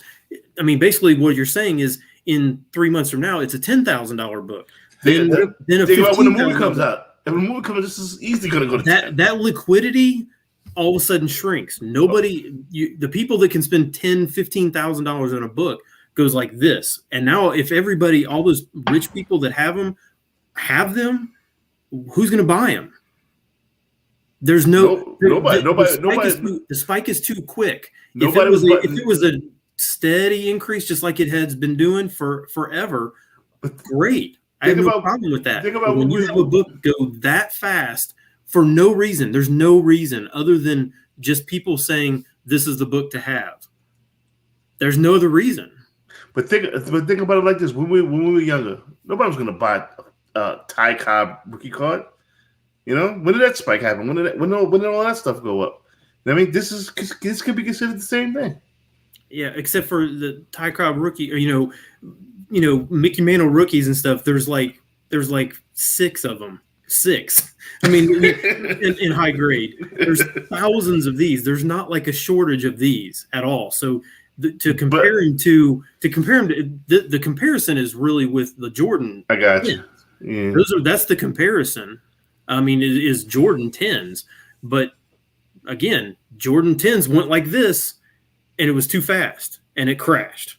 I mean, basically what you're saying is in 3 months from now, it's a $10,000 book. Then
think about when the movie comes out. If the movie comes, this is easily going to go to
that liquidity all of a sudden shrinks. The people that can spend $10,000, $15,000 on a book goes like this. And now if everybody, all those rich people that have them, who's going to buy them? There's nobody. The spike is too quick. If it was a steady increase, just like it has been doing for forever, great. I have no problem with that. But when you have a book go that fast for no reason, there's no reason other than just people saying this is the book to have. There's no other reason.
But think about it like this: when we were younger, nobody was going to buy Ty Cobb rookie card. You know, when did that spike happen? When did all that stuff go up? I mean, this could be considered the same thing.
Yeah, except for the Ty Cobb rookie, or you know, Mickey Mantle rookies and stuff. There's like 6 of them. 6. I mean, in high grade, there's thousands of these. There's not like a shortage of these at all. So to compare him to the comparison is really with the Jordan.
I got you. Yeah.
That's the comparison. I mean, it is Jordan 10s, but again, Jordan 10s went like this, and it was too fast, and it crashed.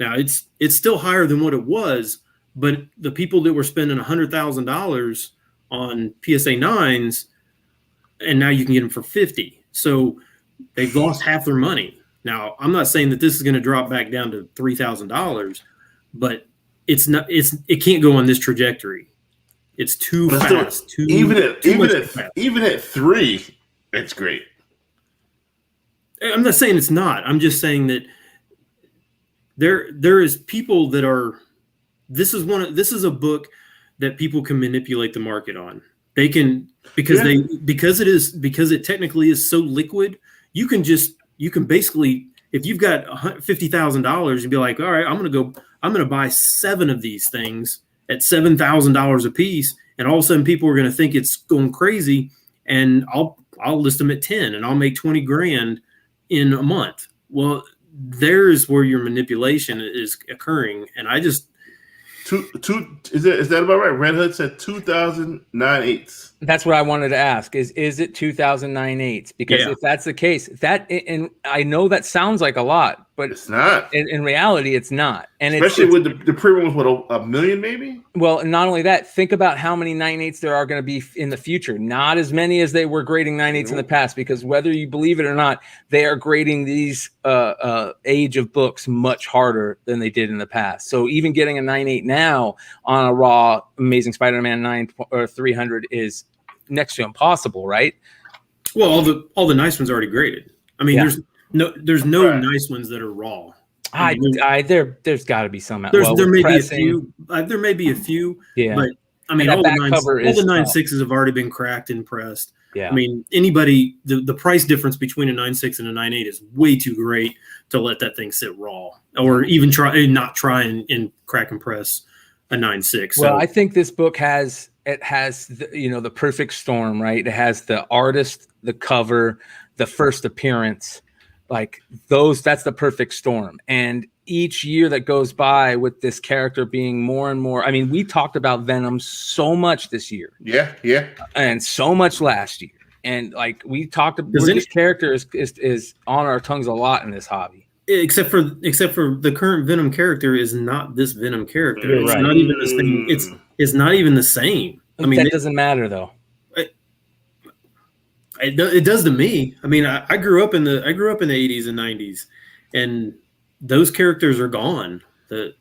Now it's still higher than what it was, but the people that were spending $100,000 on PSA 9s, and now you can get them for 50. So they've lost half their money. Now, I'm not saying that this is going to drop back down to $3,000, but it can't go on this trajectory. It's too fast.
Even at 3, it's great.
I'm not saying it's not. I'm just saying that there is people that are. This is a book that people can manipulate the market on. They can because it technically is so liquid. You can basically, if you've got $50,000, you'd be like, all right, I'm gonna buy 7 of these things at $7,000 a piece, and all of a sudden people are going to think it's going crazy, and I'll list them at 10, and I'll make 20 grand in a month. Well, there's where your manipulation is occurring, and I just is that about right? Red Hood said 2009/8.
That's what I wanted to ask. Is it 2009/8? Because if that's the case, and I know that sounds like a lot, but
it's not.
In reality, it's not. And
especially with the pre-run was what, a million maybe.
Well, not only that, think about how many 9/8s there are going to be in the future. Not as many as they were grading 9/8s in the past, because whether you believe it or not, they are grading these age of books much harder than they did in the past. So even getting a 9/8 now on a raw Amazing Spider-Man 9 or 300 is next to impossible, right?
Well, all the nice ones are already graded. I mean, there's no nice ones that are raw.
There's got to be some.
There may be a few. There may be a few.
Yeah.
But I mean, all the 9.6s have already been cracked and pressed.
Yeah.
I mean, the price difference between a 9.6 and a 9.8 is way too great to let that thing sit raw, or even not try and crack and press a 9.6.
Well, I think this book has the perfect storm, right? It has the artist, the cover, the first appearance, like those. That's the perfect storm. And each year that goes by with this character being more and more. I mean, we talked about Venom so much this year. Yeah. And so much last year. And like we talked about, this character is on our tongues a lot in this hobby.
Except for the current Venom character is not this Venom character. It's not even the same. It's not even the same. I mean,
that doesn't matter though.
It does to me. I mean, I grew up in the 80s and 90s, and those characters are gone.
But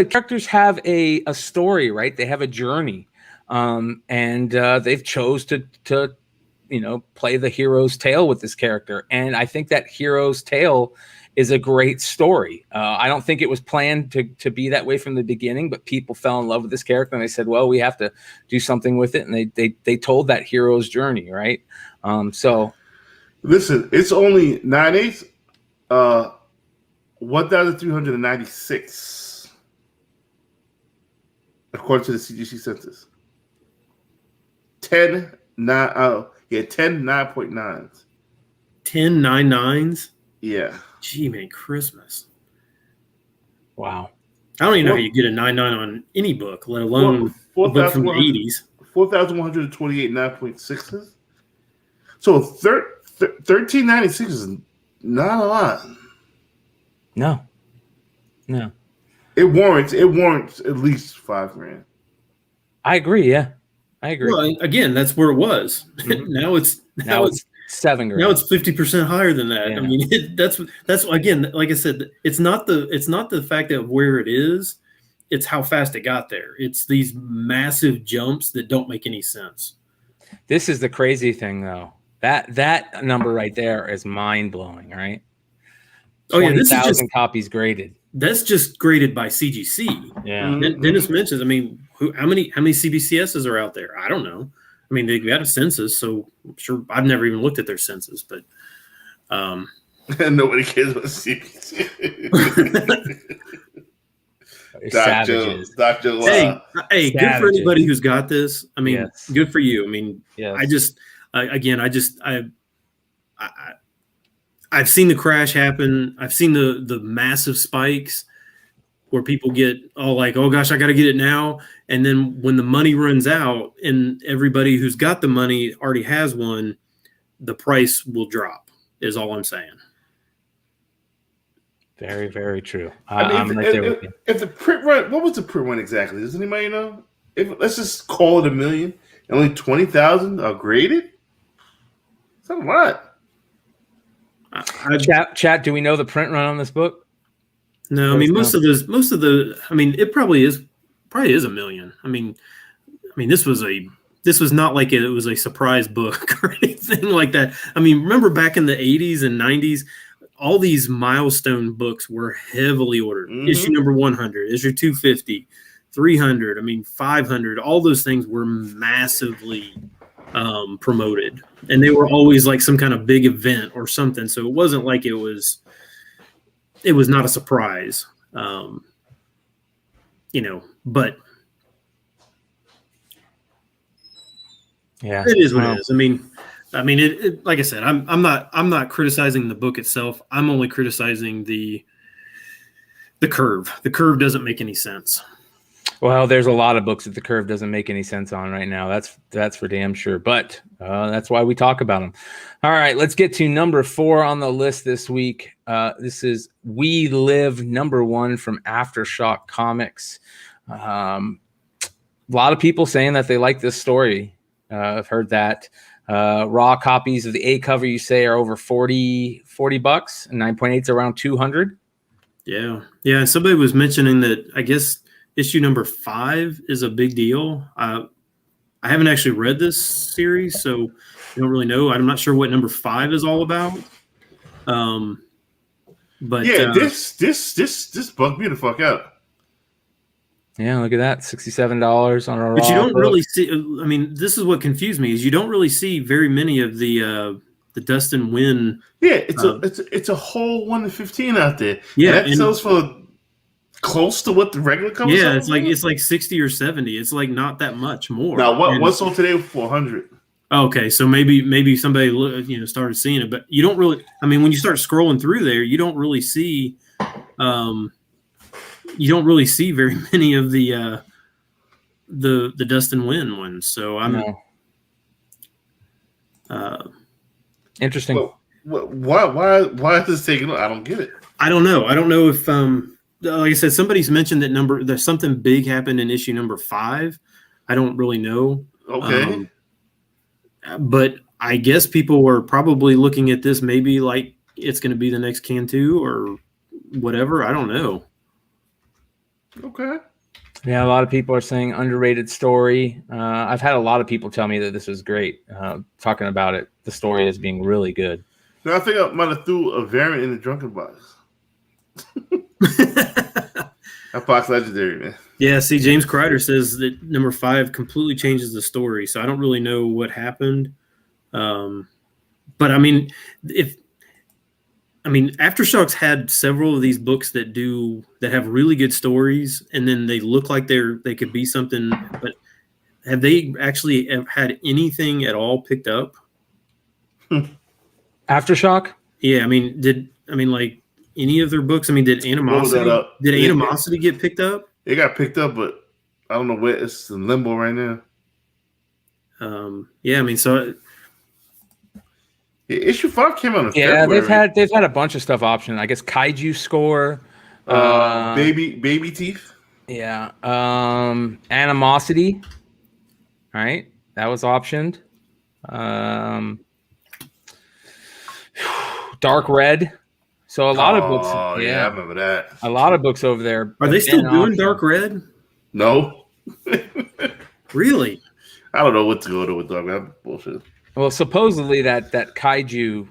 characters have a story, right? They have a journey, and they've chose to play the hero's tale with this character. And I think that hero's tale is a great story. I don't think it was planned to be that way from the beginning, but people fell in love with this character and they said, well, we have to do something with it. And they told that hero's journey, right? So
listen, it's only 9/8, 1,396 according to the CGC census. 10 9.9s.
10 9.9s.
Yeah.
Gee, man, Christmas.
Wow.
I don't even know how you get a 9.9 on any book, let alone a book from the 80s.
4,128 9.6s. So 1396 is not a lot.
No.
It warrants at least $5,000.
I agree. Yeah, I agree.
Well, again, that's where it was.
Mm-hmm.
now it's
$7,000.
Now it's 50% higher than that.
Yeah.
I mean, that's again, like I said, it's not the fact of where it is, it's how fast it got there. It's these massive jumps that don't make any sense.
This is the crazy thing, though. That number right there is mind blowing, right?
Oh yeah, this is
20,000 copies graded.
That's just graded by CGC.
Yeah.
Dennis mentions. I mean, how many CBCSs are out there? I don't know. I mean, they've got a census, so I'm sure I've never even looked at their census, but
nobody cares about CBC.
Savages.
Dr.
Hey, good for anybody who's got this. I mean,
Yes.
good for you. I mean,
Yes.
I've seen the crash happen. I've seen the massive spikes where people get all like, oh gosh, I got to get it now. And then when the money runs out and everybody who's got the money already has one, the price will drop, is all I'm saying.
Very, very true.
I'm right there with you. If the print run, what was the print run exactly? Does anybody know? Let's just call it 1 million. And only 20,000 are graded. That's a lot.
Chat. Do we know the print run on this book?
No, I mean most of the. I mean, it probably is 1 million. I mean, this was not like it was a surprise book or anything like that. I mean, remember back in the 80s and 90s, all these milestone books were heavily ordered. Mm-hmm. Issue number 100, issue 250, 300. I mean, 500. All those things were massively promoted, and they were always like some kind of big event or something. So it wasn't like it was not a surprise, but
yeah,
it is what it is. I mean, it like I said, I'm not criticizing the book itself. I'm only criticizing the curve. The curve doesn't make any sense.
Well, there's a lot of books that the curve doesn't make any sense on right now. That's for damn sure. But that's why we talk about them. All right, let's get to number 4 on the list this week. This is We Live #1 from Aftershock Comics. A lot of people saying that they like this story. I've heard that. Raw copies of the A cover, you say, are over $40, and 9.8's around 200.
Yeah. Yeah. Somebody was mentioning that, I guess, issue number 5 is a big deal. I haven't actually read this series, so I don't really know. I'm not sure what number 5 is all about. But
yeah, this bugged me the fuck out.
Yeah, look at that, $67 on a.
But you don't really see. I mean, this is what confused me: is you don't really see very many of the Dustin Wynn.
Yeah, it's a whole 1 to 15 out there.
Yeah,
and that sells for close to what the regular cover.
Yeah, it's like 60 or 70. It's like not that much more.
Now, what's sold today for 400?
Okay, so maybe somebody started seeing it, but you don't really. I mean, when you start scrolling through there, you don't really see very many of the Dustin Wynn ones. So I'm
interesting.
Well, why is this taking? I don't get it.
I don't know. I don't know if like I said, somebody's mentioned that there's something big happened in issue number 5. I don't really know.
Okay.
But I guess people were probably looking at this maybe like it's going to be the next Cantu or whatever. I don't know.
Okay.
Yeah, a lot of people are saying underrated story. I've had a lot of people tell me that this was great. Talking about it, the story as being really good.
No, I think I might have threw a variant in the drunken box. That box legendary, man.
Yeah, see, James Kreider says that number 5 completely changes the story, so I don't really know what happened. But I mean, Aftershocks had several of these books that have really good stories, and then they look like they could be something. But have they actually had anything at all picked up?
Aftershock?
Yeah, like any of their books? I mean, did Animosity get picked up?
It got picked up, but I don't know where it's in limbo right now.
Yeah, I mean, so
issue 5 came out in
February.
February.
They've had a bunch of stuff optioned. I guess Kaiju Score,
baby teeth.
Yeah, Animosity. All right, that was optioned. Dark Red. So a lot of books.
Yeah, I remember that.
A lot of books over there.
Are they still doing Dark Red?
No.
Really?
I don't know what to go to with Dark Red. Bullshit.
Well, supposedly that Kaiju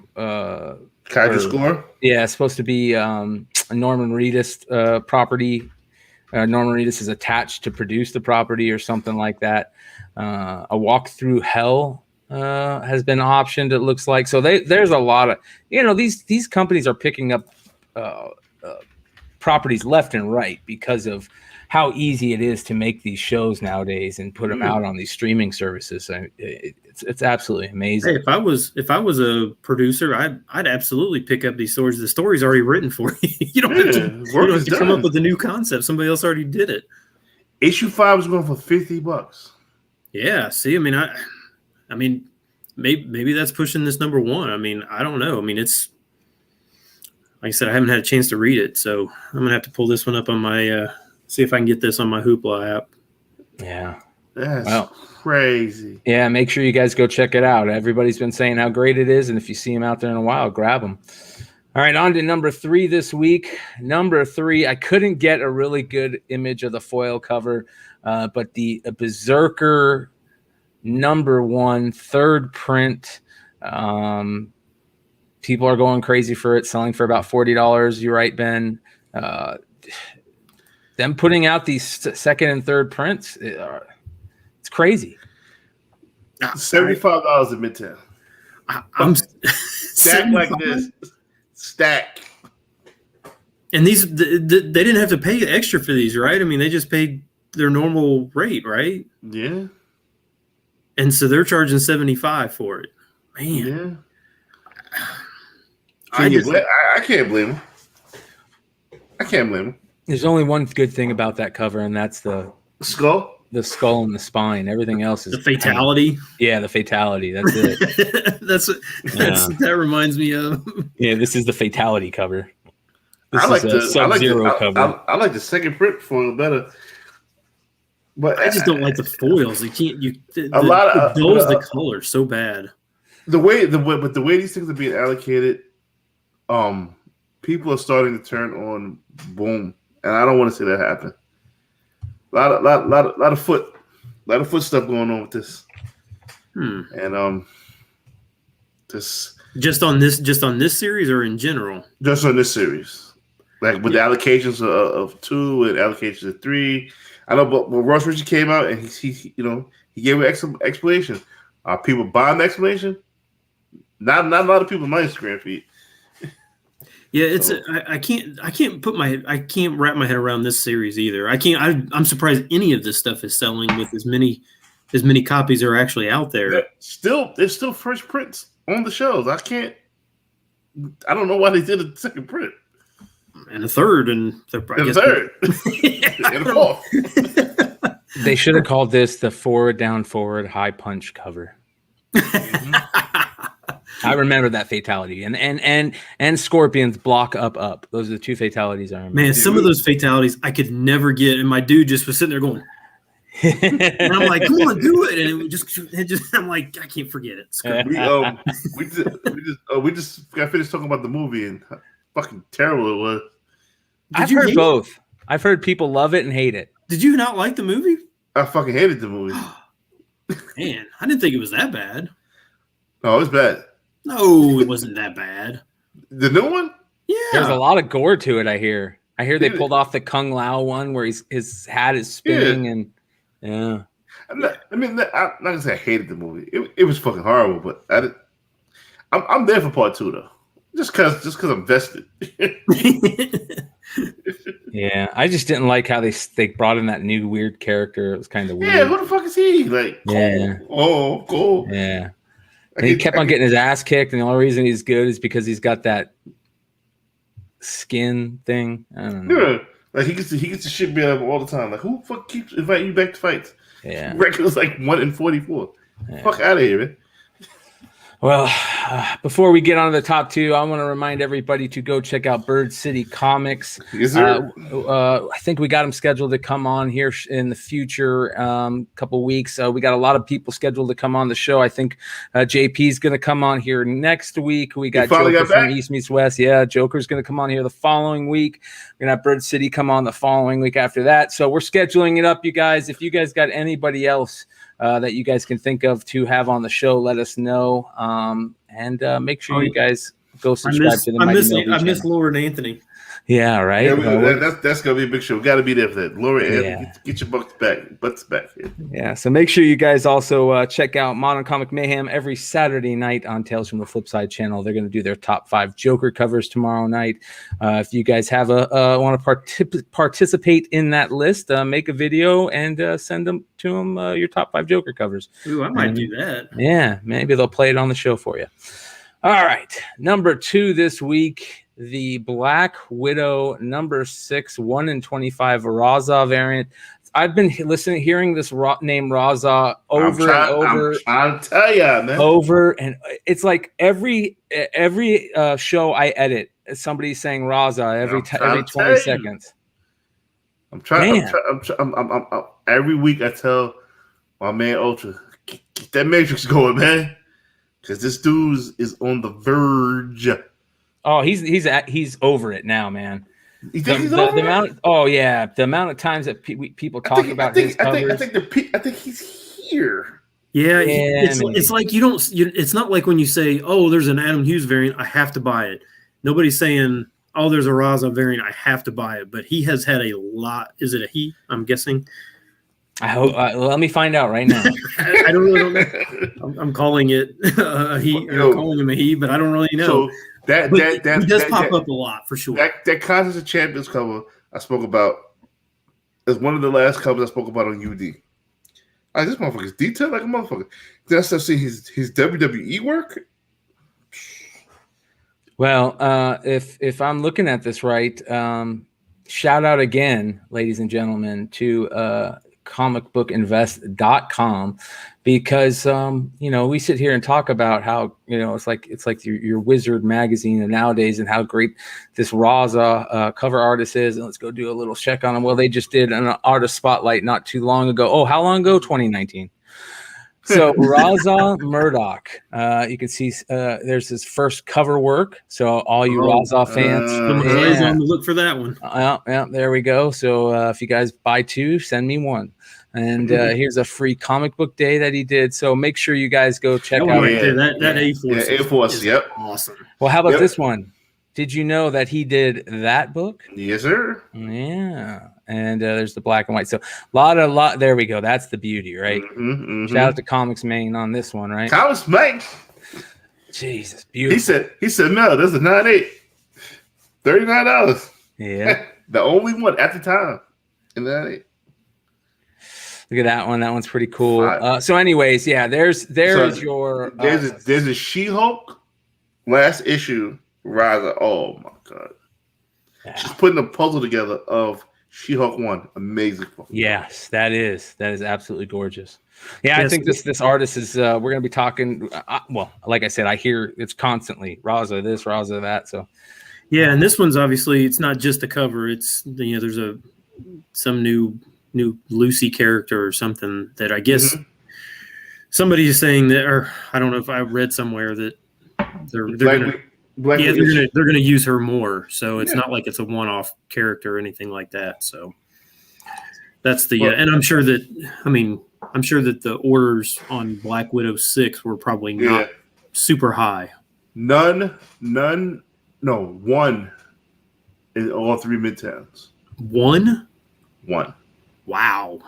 Score.
Yeah, it's supposed to be a Norman Reedus property. Norman Reedus is attached to produce the property or something like that. A Walk Through Hell has been optioned, it looks like. So there's a lot of, these companies are picking up properties left and right because of how easy it is to make these shows nowadays and put them out on these streaming services. It's absolutely amazing.
Hey, if I was a producer, I'd absolutely pick up these stories. The story's already written for you. You don't have to come up with a new concept. Somebody else already did it.
Issue 5 is going for $50.
Yeah. See, I mean, maybe that's pushing this number one. I mean, I don't know. I mean, it's like I said, I haven't had a chance to read it, so I'm gonna have to pull this one up on my see if I can get this on my Hoopla app.
Yeah,
that's crazy.
Yeah, make sure you guys go check it out. Everybody's been saying how great it is, and if you see them out there in a while, grab them. All right, on to number 3 this week. Number 3, I couldn't get a really good image of the foil cover, but the Berserker number 1 third print. People are going crazy for it, selling for about $40. You're right, Ben. Them putting out these second and third prints, it's crazy.
$75 in Midtown.
I'm
stack like this. Stack.
And these, they didn't have to pay extra for these, right? I mean, they just paid their normal rate, right?
Yeah.
And so they're charging $75 for it. Man.
Yeah. I can't blame him. I can't blame him.
There's only one good thing about that cover, and that's the
skull.
The skull and the spine. Everything else is
the fatality.
Yeah, the fatality. That's it.
That reminds me of.
Yeah, this is the fatality cover. This
I like
is
the
Sub-Zero cover.
I like the second print foil better. But
I just don't like the foils. You can't. The color so bad.
The way these things are being allocated, people are starting to turn on Boom, and I don't want to see that happen. A lot of foot stuff going on with this, and
just on this series or in general?
Just on this series, like with the allocations of 2 and allocations of 3. I know, but when Ross Richard came out and he gave an explanation. Are people buying the explanation? Not a lot of people on my Instagram feed.
Yeah, it's I can't wrap my head around this series either. I'm surprised any of this stuff is selling with as many copies are actually out there.
There's still first prints on the shelves. I don't know why they did a second print.
And a third, and
a third. And a fourth.
They should have called this the forward down forward high punch cover. I remember that fatality, and Scorpions block up. Those are the 2 fatalities I remember.
Man, some of those fatalities I could never get, and my dude just was sitting there going, and I'm like, "Come on, do it!" And it just I'm like, I can't forget it.
We just got finished talking about the movie and how fucking terrible it was.
I've heard both. I've heard people love it and hate it.
Did you not like the movie?
I fucking hated the movie.
Man, I didn't think it was that bad.
No, it was bad.
No, it wasn't that bad.
The new one?
Yeah.
There's a lot of gore to it, I hear. They pulled off the Kung Lao one where his hat is spinning and yeah.
I'm not gonna say I hated the movie. It was fucking horrible, but I'm there for part 2 though. Just cause I'm vested.
Yeah, I just didn't like how they brought in that new weird character. It was kind of weird.
Yeah, who the fuck is he? Like,
yeah.
Cool.
Yeah. And he kept on getting his ass kicked, and the only reason he's good is because he's got that skin thing. I don't know.
Yeah. Like he gets the shit beat up all the time. Like, who the fuck keeps inviting you back to fights?
Yeah.
Record was like 1 in 44. Yeah. Fuck out of here, man.
Well, before we get on to the top 2, I want to remind everybody to go check out Bird City Comics.
Yes, sir.
I think we got them scheduled to come on here in the future couple weeks. We got a lot of people scheduled to come on the show. I think JP is going to come on here next week. We got Joker from East Meets West. Yeah, Joker's going to come on here the following week. We're going to have Bird City come on the following week after that. So we're scheduling it up, you guys. If you guys got anybody else that you guys can think of to have on the show, let us know. And make sure you guys go subscribe to the Mighty Mel V
I miss
channel.
Laura and Anthony.
Yeah, right.
Yeah, that's gonna be a big show. We got to be there for that. Laura,
Yeah.
get your butts back here.
Yeah, so make sure you guys also check out Modern Comic Mayhem every Saturday night on Tales from the Flipside channel. They're going to do their top 5 Joker covers tomorrow night. If you guys have want to participate in that list, make a video and send them to them your top 5 Joker covers.
Ooh, I might do that.
Yeah, maybe they'll play it on the show for you. All right, number 2 this week, the Black Widow number 6 1 in 25 Raza variant. I've been hearing this name Raza over and over.
I'm trying to tell you, man.
Over and it's like every show I edit, somebody's saying Raza every 20 seconds.
I'm trying. Every week I tell my man Ultra, get that Matrix going, man, because this dude is on the verge.
Oh, he's over it now, man.
You think he's over it?
The amount of times that people talk about his covers.
I think he's here.
Yeah, it's like you don't. It's not like when you say, "Oh, there's an Adam Hughes variant, I have to buy it." Nobody's saying, "Oh, there's a Raza variant, I have to buy it." But he has had a lot. Is it a he? I'm guessing.
I hope. Let me find out right now.
I don't know. I'm calling it a he. I'm calling him a he, but I don't really know.
So he
does pop up a lot for sure.
That Contest of Champions cover I spoke about is one of the last covers I spoke about on UD. This motherfucker's detailed like a motherfucker. Did I still see his WWE work?
Well, if I'm looking at this right, shout out again, ladies and gentlemen, to comicbookinvest.com, because we sit here and talk about how it's like your Wizard magazine and nowadays, and how great this Raza cover artist is, and let's go do a little check on them. Well, they just did an artist spotlight not too long ago. Oh, how long ago? 2019. So Raza Murdoch, you can see there's his first cover work. So all you Raza fans,
on the look for that one.
Yeah, there we go. So if you guys buy 2, send me 1. And here's a free comic book day that he did. So make sure you guys go check out
that A-Force.
A-Force, yep.
Awesome.
Well, how about this one? Did you know that he did that book?
Yes, sir.
Yeah. And there's the black and white. So lot. There we go. That's the beauty, right? Shout out to Comics Main on this one, right?
Comics Main.
Jesus, beautiful.
He said, no, this is 9.8. $39.
Yeah.
The only one at the time. In 9.8.
Look at that one. That one's pretty cool. So, anyways, yeah. There's your.
There's a She-Hulk last issue. Raza. Oh my god. Yeah. She's putting a puzzle together of She-Hulk 1. Amazing.
Yes, that is absolutely gorgeous. Yeah, I think this artist is. We're gonna be talking. Well, like I said, I hear it's constantly Raza this, Raza that. So.
Yeah, and this one's obviously it's not just a cover. It's there's some new Lucy character or something that I guess somebody is saying that, or I don't know if I read somewhere that they're gonna use her more. So it's not like it's a one-off character or anything like that. So that's the and I'm sure that the orders on Black Widow 6 were probably not super high.
One in all 3 midtowns.
One.
Wow.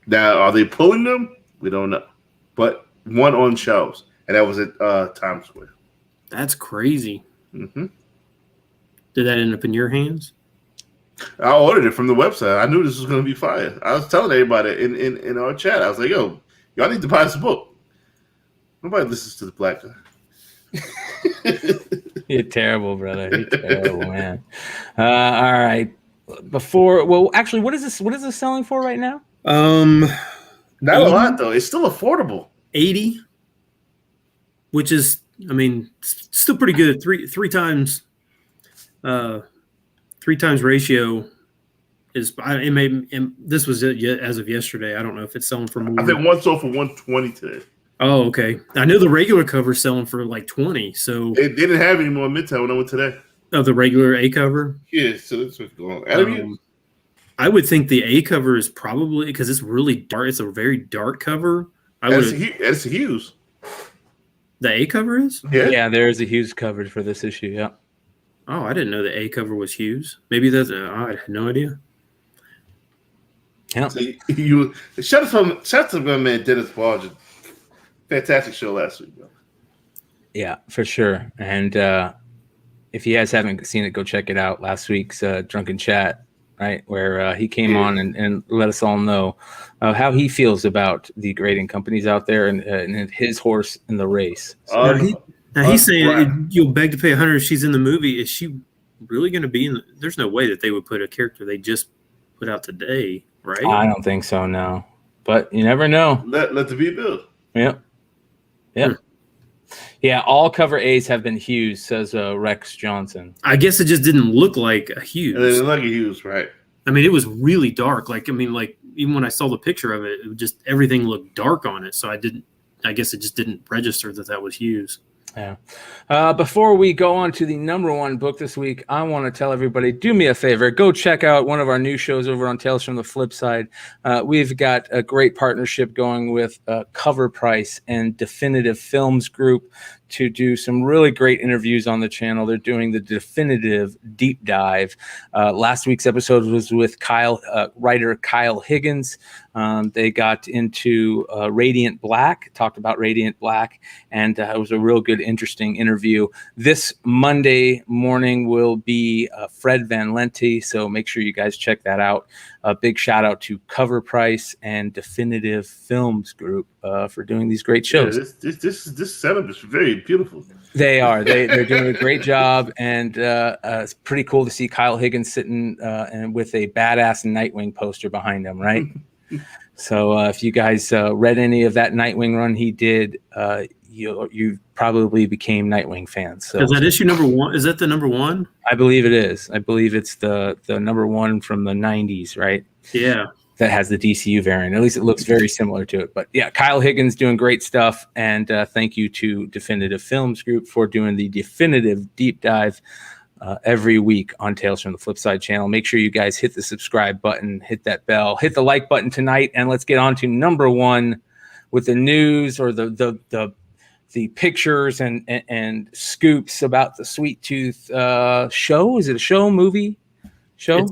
Now, are they pulling them? We don't know. But 1 on shelves, and that was at Times Square.
That's crazy.
Mm-hmm.
Did that end up in your hands?
I ordered it from the website. I knew this was going to be fire. I was telling everybody in our chat. I was like, yo, y'all need to buy this book. Nobody listens to the black guy.
You're terrible, brother. You're terrible, man. All right. Actually, what is this selling for right now?
Not 80? A lot though. It's still affordable.
80, which is, still pretty good. Three times ratio is. This was it as of yesterday. I don't know if it's selling for more.
I think one sold for 120 today.
Oh, okay. I know the regular cover is selling for like 20. So
they didn't have any more in Midtown when I went today.
Oh, the regular A cover?
Yeah, so that's what's going on.
I would think the A cover is probably because it's really dark. It's a very dark cover.
It's a Hughes.
The A cover is?
Yeah, there is a Hughes cover for this issue. Yeah.
Oh, I didn't know the A cover was Hughes. Maybe that's. I had no idea.
Yeah.
So you shout out to my man Dennis Barger. Fantastic show last week, bro.
Yeah, for sure. And if you guys haven't seen it, go check it out. Last week's Drunken Chat, right, where he came on and let us all know how he feels about the grading companies out there and his horse in the race. So,
now he's saying you'll beg to pay $100 if she's in the movie. Is she really going to be in? There's no way that they would put a character they just put out today, right?
I don't think so, no. But you never know.
Let the beat build.
Yep. Yeah, all cover A's have been Hughes, says Rex Johnson.
I guess it just didn't look like a Hughes.
It didn't look like a Hughes, right?
I mean, it was really dark. Like even when I saw the picture of it, everything looked dark on it. So I guess it just didn't register that was Hughes.
Yeah. Before we go on to the number one book this week, I want to tell everybody, do me a favor, go check out one of our new shows over on Tales from the Flipside. We've got a great partnership going with Cover Price and Definitive Films Group to do some really great interviews on the channel. They're doing the Definitive Deep Dive. Last week's episode was with writer Kyle Higgins. They got into Radiant Black, talked about Radiant Black, and it was a real good, interesting interview. This Monday morning will be Fred Van Lente, so make sure you guys check that out. A big shout out to Cover Price and Definitive Films Group for doing these great shows.
Yeah, this setup is very beautiful.
They are. They're doing a great job, and it's pretty cool to see Kyle Higgins sitting and with a badass Nightwing poster behind him, right? So if you guys read any of that Nightwing run he did, you probably became Nightwing fans. So
is that issue number one? Is that the number one?
I believe it is. I believe it's the number one from the 90s, right?
Yeah.
That has the DCU variant. At least it looks very similar to it. But yeah, Kyle Higgins doing great stuff. And thank you to Definitive Films Group for doing the definitive deep dive every week on Tales from the Flipside channel. Make sure you guys hit the subscribe button, hit that bell, hit the like button tonight, and let's get on to number one with the news or the pictures and scoops about the Sweet Tooth show. Is it a show, movie, show?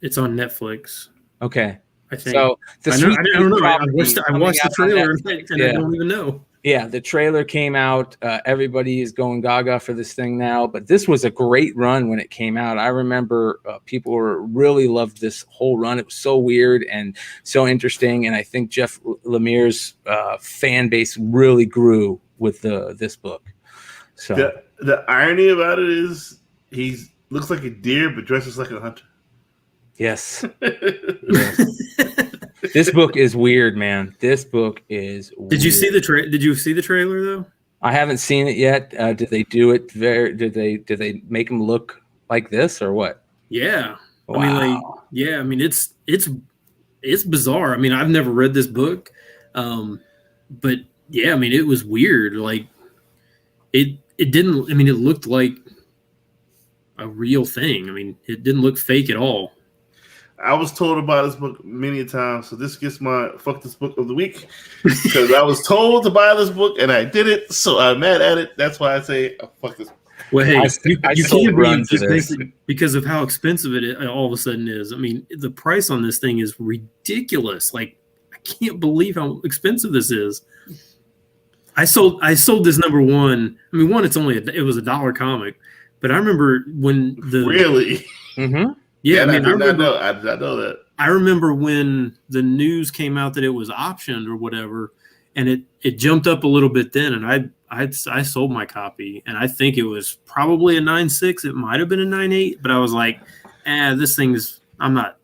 It's on Netflix.
Okay.
I think.
So
I don't know. I watched the trailer and I don't even know.
Yeah, the trailer came out. Everybody is going gaga for this thing now, but this was a great run when it came out. I remember people really loved this whole run. It was so weird and so interesting, and I think Jeff Lemire's fan base really grew with this book. So
the irony about it is he looks like a deer but dresses like a hunter.
Yes. Yes. This book is weird, man. This book is weird.
Did you see the trailer though? I
haven't seen it yet. Did they do it did they make him look like this or what?
Yeah.
Wow.
I mean it's bizarre. I mean, I've never read this book. But yeah, I mean it was weird. Like it didn't, I mean, it looked like a real thing. I mean, it didn't look fake at all.
I was told about this book many times, so this gets my fuck this book of the week because I was told to buy this book and I did it, so I'm mad at it. That's why I say fuck this book.
Well, hey, you can't
run
just because of how expensive it all of a sudden is. I mean, the price on this thing is ridiculous. Like, I can't believe how expensive this is. I sold this number one. I mean, it was $1 comic, but I remember when
really.
Mm-hmm.
Yeah, I mean,
I did not know that.
I remember when the news came out that it was optioned or whatever, and it jumped up a little bit then, and I sold my copy, and I think it was probably a 9.6. It might have been a 9.8, but I was like, this thing is. I'm not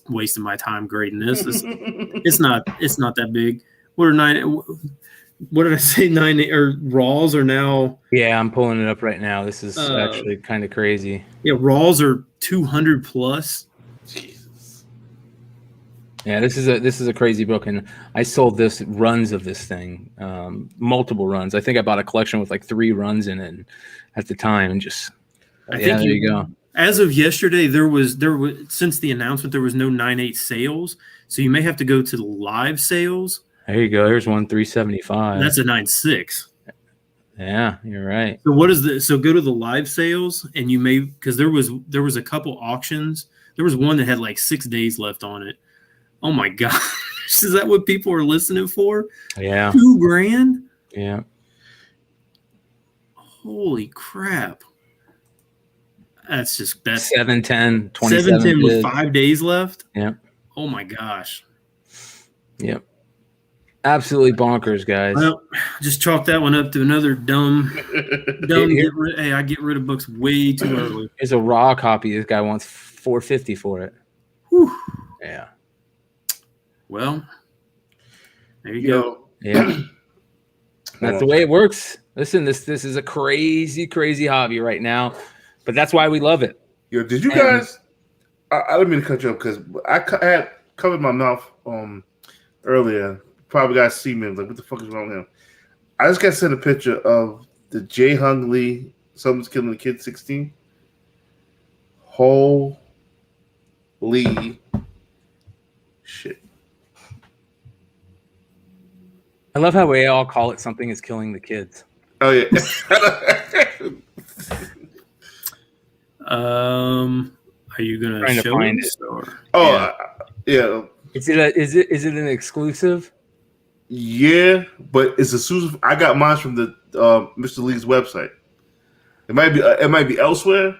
wasting my time grading this. It's not that big. What did I say? 9.8 or Raws are now.
Yeah, I'm pulling it up right now. This is actually kind of crazy.
Yeah, Raws are 200 plus.
Jesus.
Yeah, this is a crazy book, and I sold runs of this thing, multiple runs. I think I bought a collection with like 3 runs in it at the time, and just there you go.
As of yesterday, there was since the announcement there was no 9.8 sales, so you may have to go to the live sales.
There you go. Here's one 375.
That's a 9.6.
Yeah, you're right.
So what is the? So go to the live sales, and you may, because there was a couple auctions. There was one that had like 6 days left on it. Oh my gosh, is that what people are listening for?
Yeah.
$2,000.
Yeah.
Holy crap! That's
710, 27
710 with
bids.
5 days left.
Yeah.
Oh my gosh.
Yep. Absolutely bonkers, guys.
Well, just chalk that one up to another dumb. Hey, I get rid of books way too early.
Here's a raw copy. This guy wants $450 for it.
Whew.
Yeah.
Well, there you go.
Yeah. That's the way it works. Listen, this is a crazy, crazy hobby right now, but that's why we love it.
Yo, did you guys? I didn't mean to cut you off because I had covered my mouth earlier. Probably guys see me. I was like, what the fuck is wrong with him? I just got sent a picture of the J. Hung Lee, Someone's Killing the Kid 16. Holy shit.
I love how we all call it something is killing the kids.
Oh, yeah.
Are you gonna
Trying to
show
find
us? Or?
Oh, yeah.
Is it an exclusive?
Yeah, but it's exclusive. I got mine from the Mr. Lee's website. It might be elsewhere.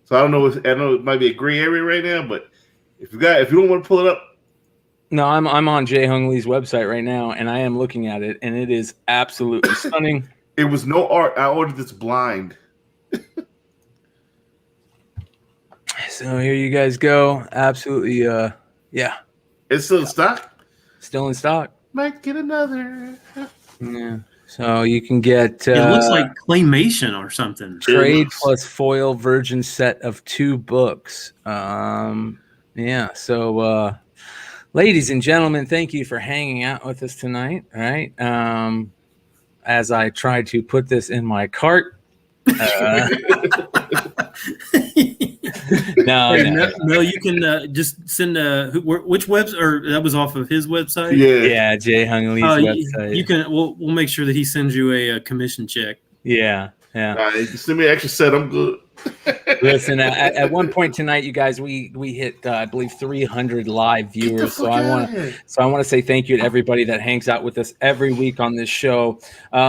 So I don't know it might be a gray area right now, but if you don't want to pull it up.
No, I'm on Jay Hung Lee's website right now, and I am looking at it, and it is absolutely stunning.
It was no art. I ordered this blind.
So here you guys go. Absolutely, yeah.
It's still in stock.
Still in stock.
Might get another.
Yeah. So you can get.
It looks like claymation or something.
Trade plus foil virgin set of 2 books. Yeah. So, ladies and gentlemen, thank you for hanging out with us tonight. All right. As I try to put this in my cart. No,
you can just send which webs, or that was off of his website.
Yeah,
Jay Hung Lee's website.
You can. We'll make sure that he sends you a commission check.
Yeah.
Send me an extra set. I'm good.
Listen, at one point tonight, you guys, we hit I believe 300 live viewers. So I want to say thank you to everybody that hangs out with us every week on this show.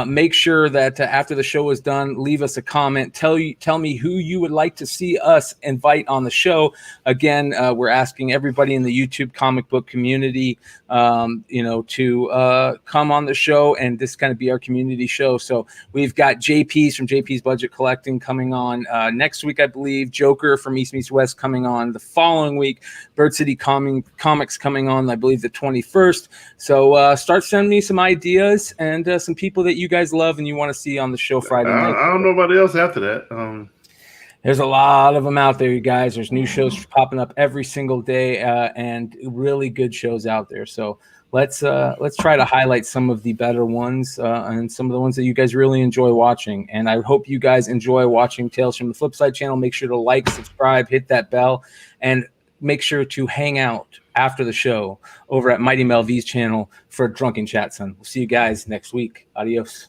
Make sure that after the show is done, leave us a comment. Tell me who you would like to see us invite on the show. Again, we're asking everybody in the YouTube comic book community, to come on the show, and this kind of be our community show. So we've got JP's from JP's Budget Collecting coming on next week, I believe. Joker from East Meets West coming on the following week. Bird City Comics coming on, I believe, the 21st. So start sending me some ideas and some people that you guys love and you want to see on the show Friday night.
I don't know about else after that.
There's a lot of them out there, you guys. There's new shows popping up every single day, and really good shows out there. So let's try to highlight some of the better ones and some of the ones that you guys really enjoy watching. And I hope you guys enjoy watching Tales from the Flipside channel. Make sure to like, subscribe, hit that bell, and make sure to hang out after the show over at Mighty Mel V's channel for a drunken chat, son. We'll see you guys next week. Adios.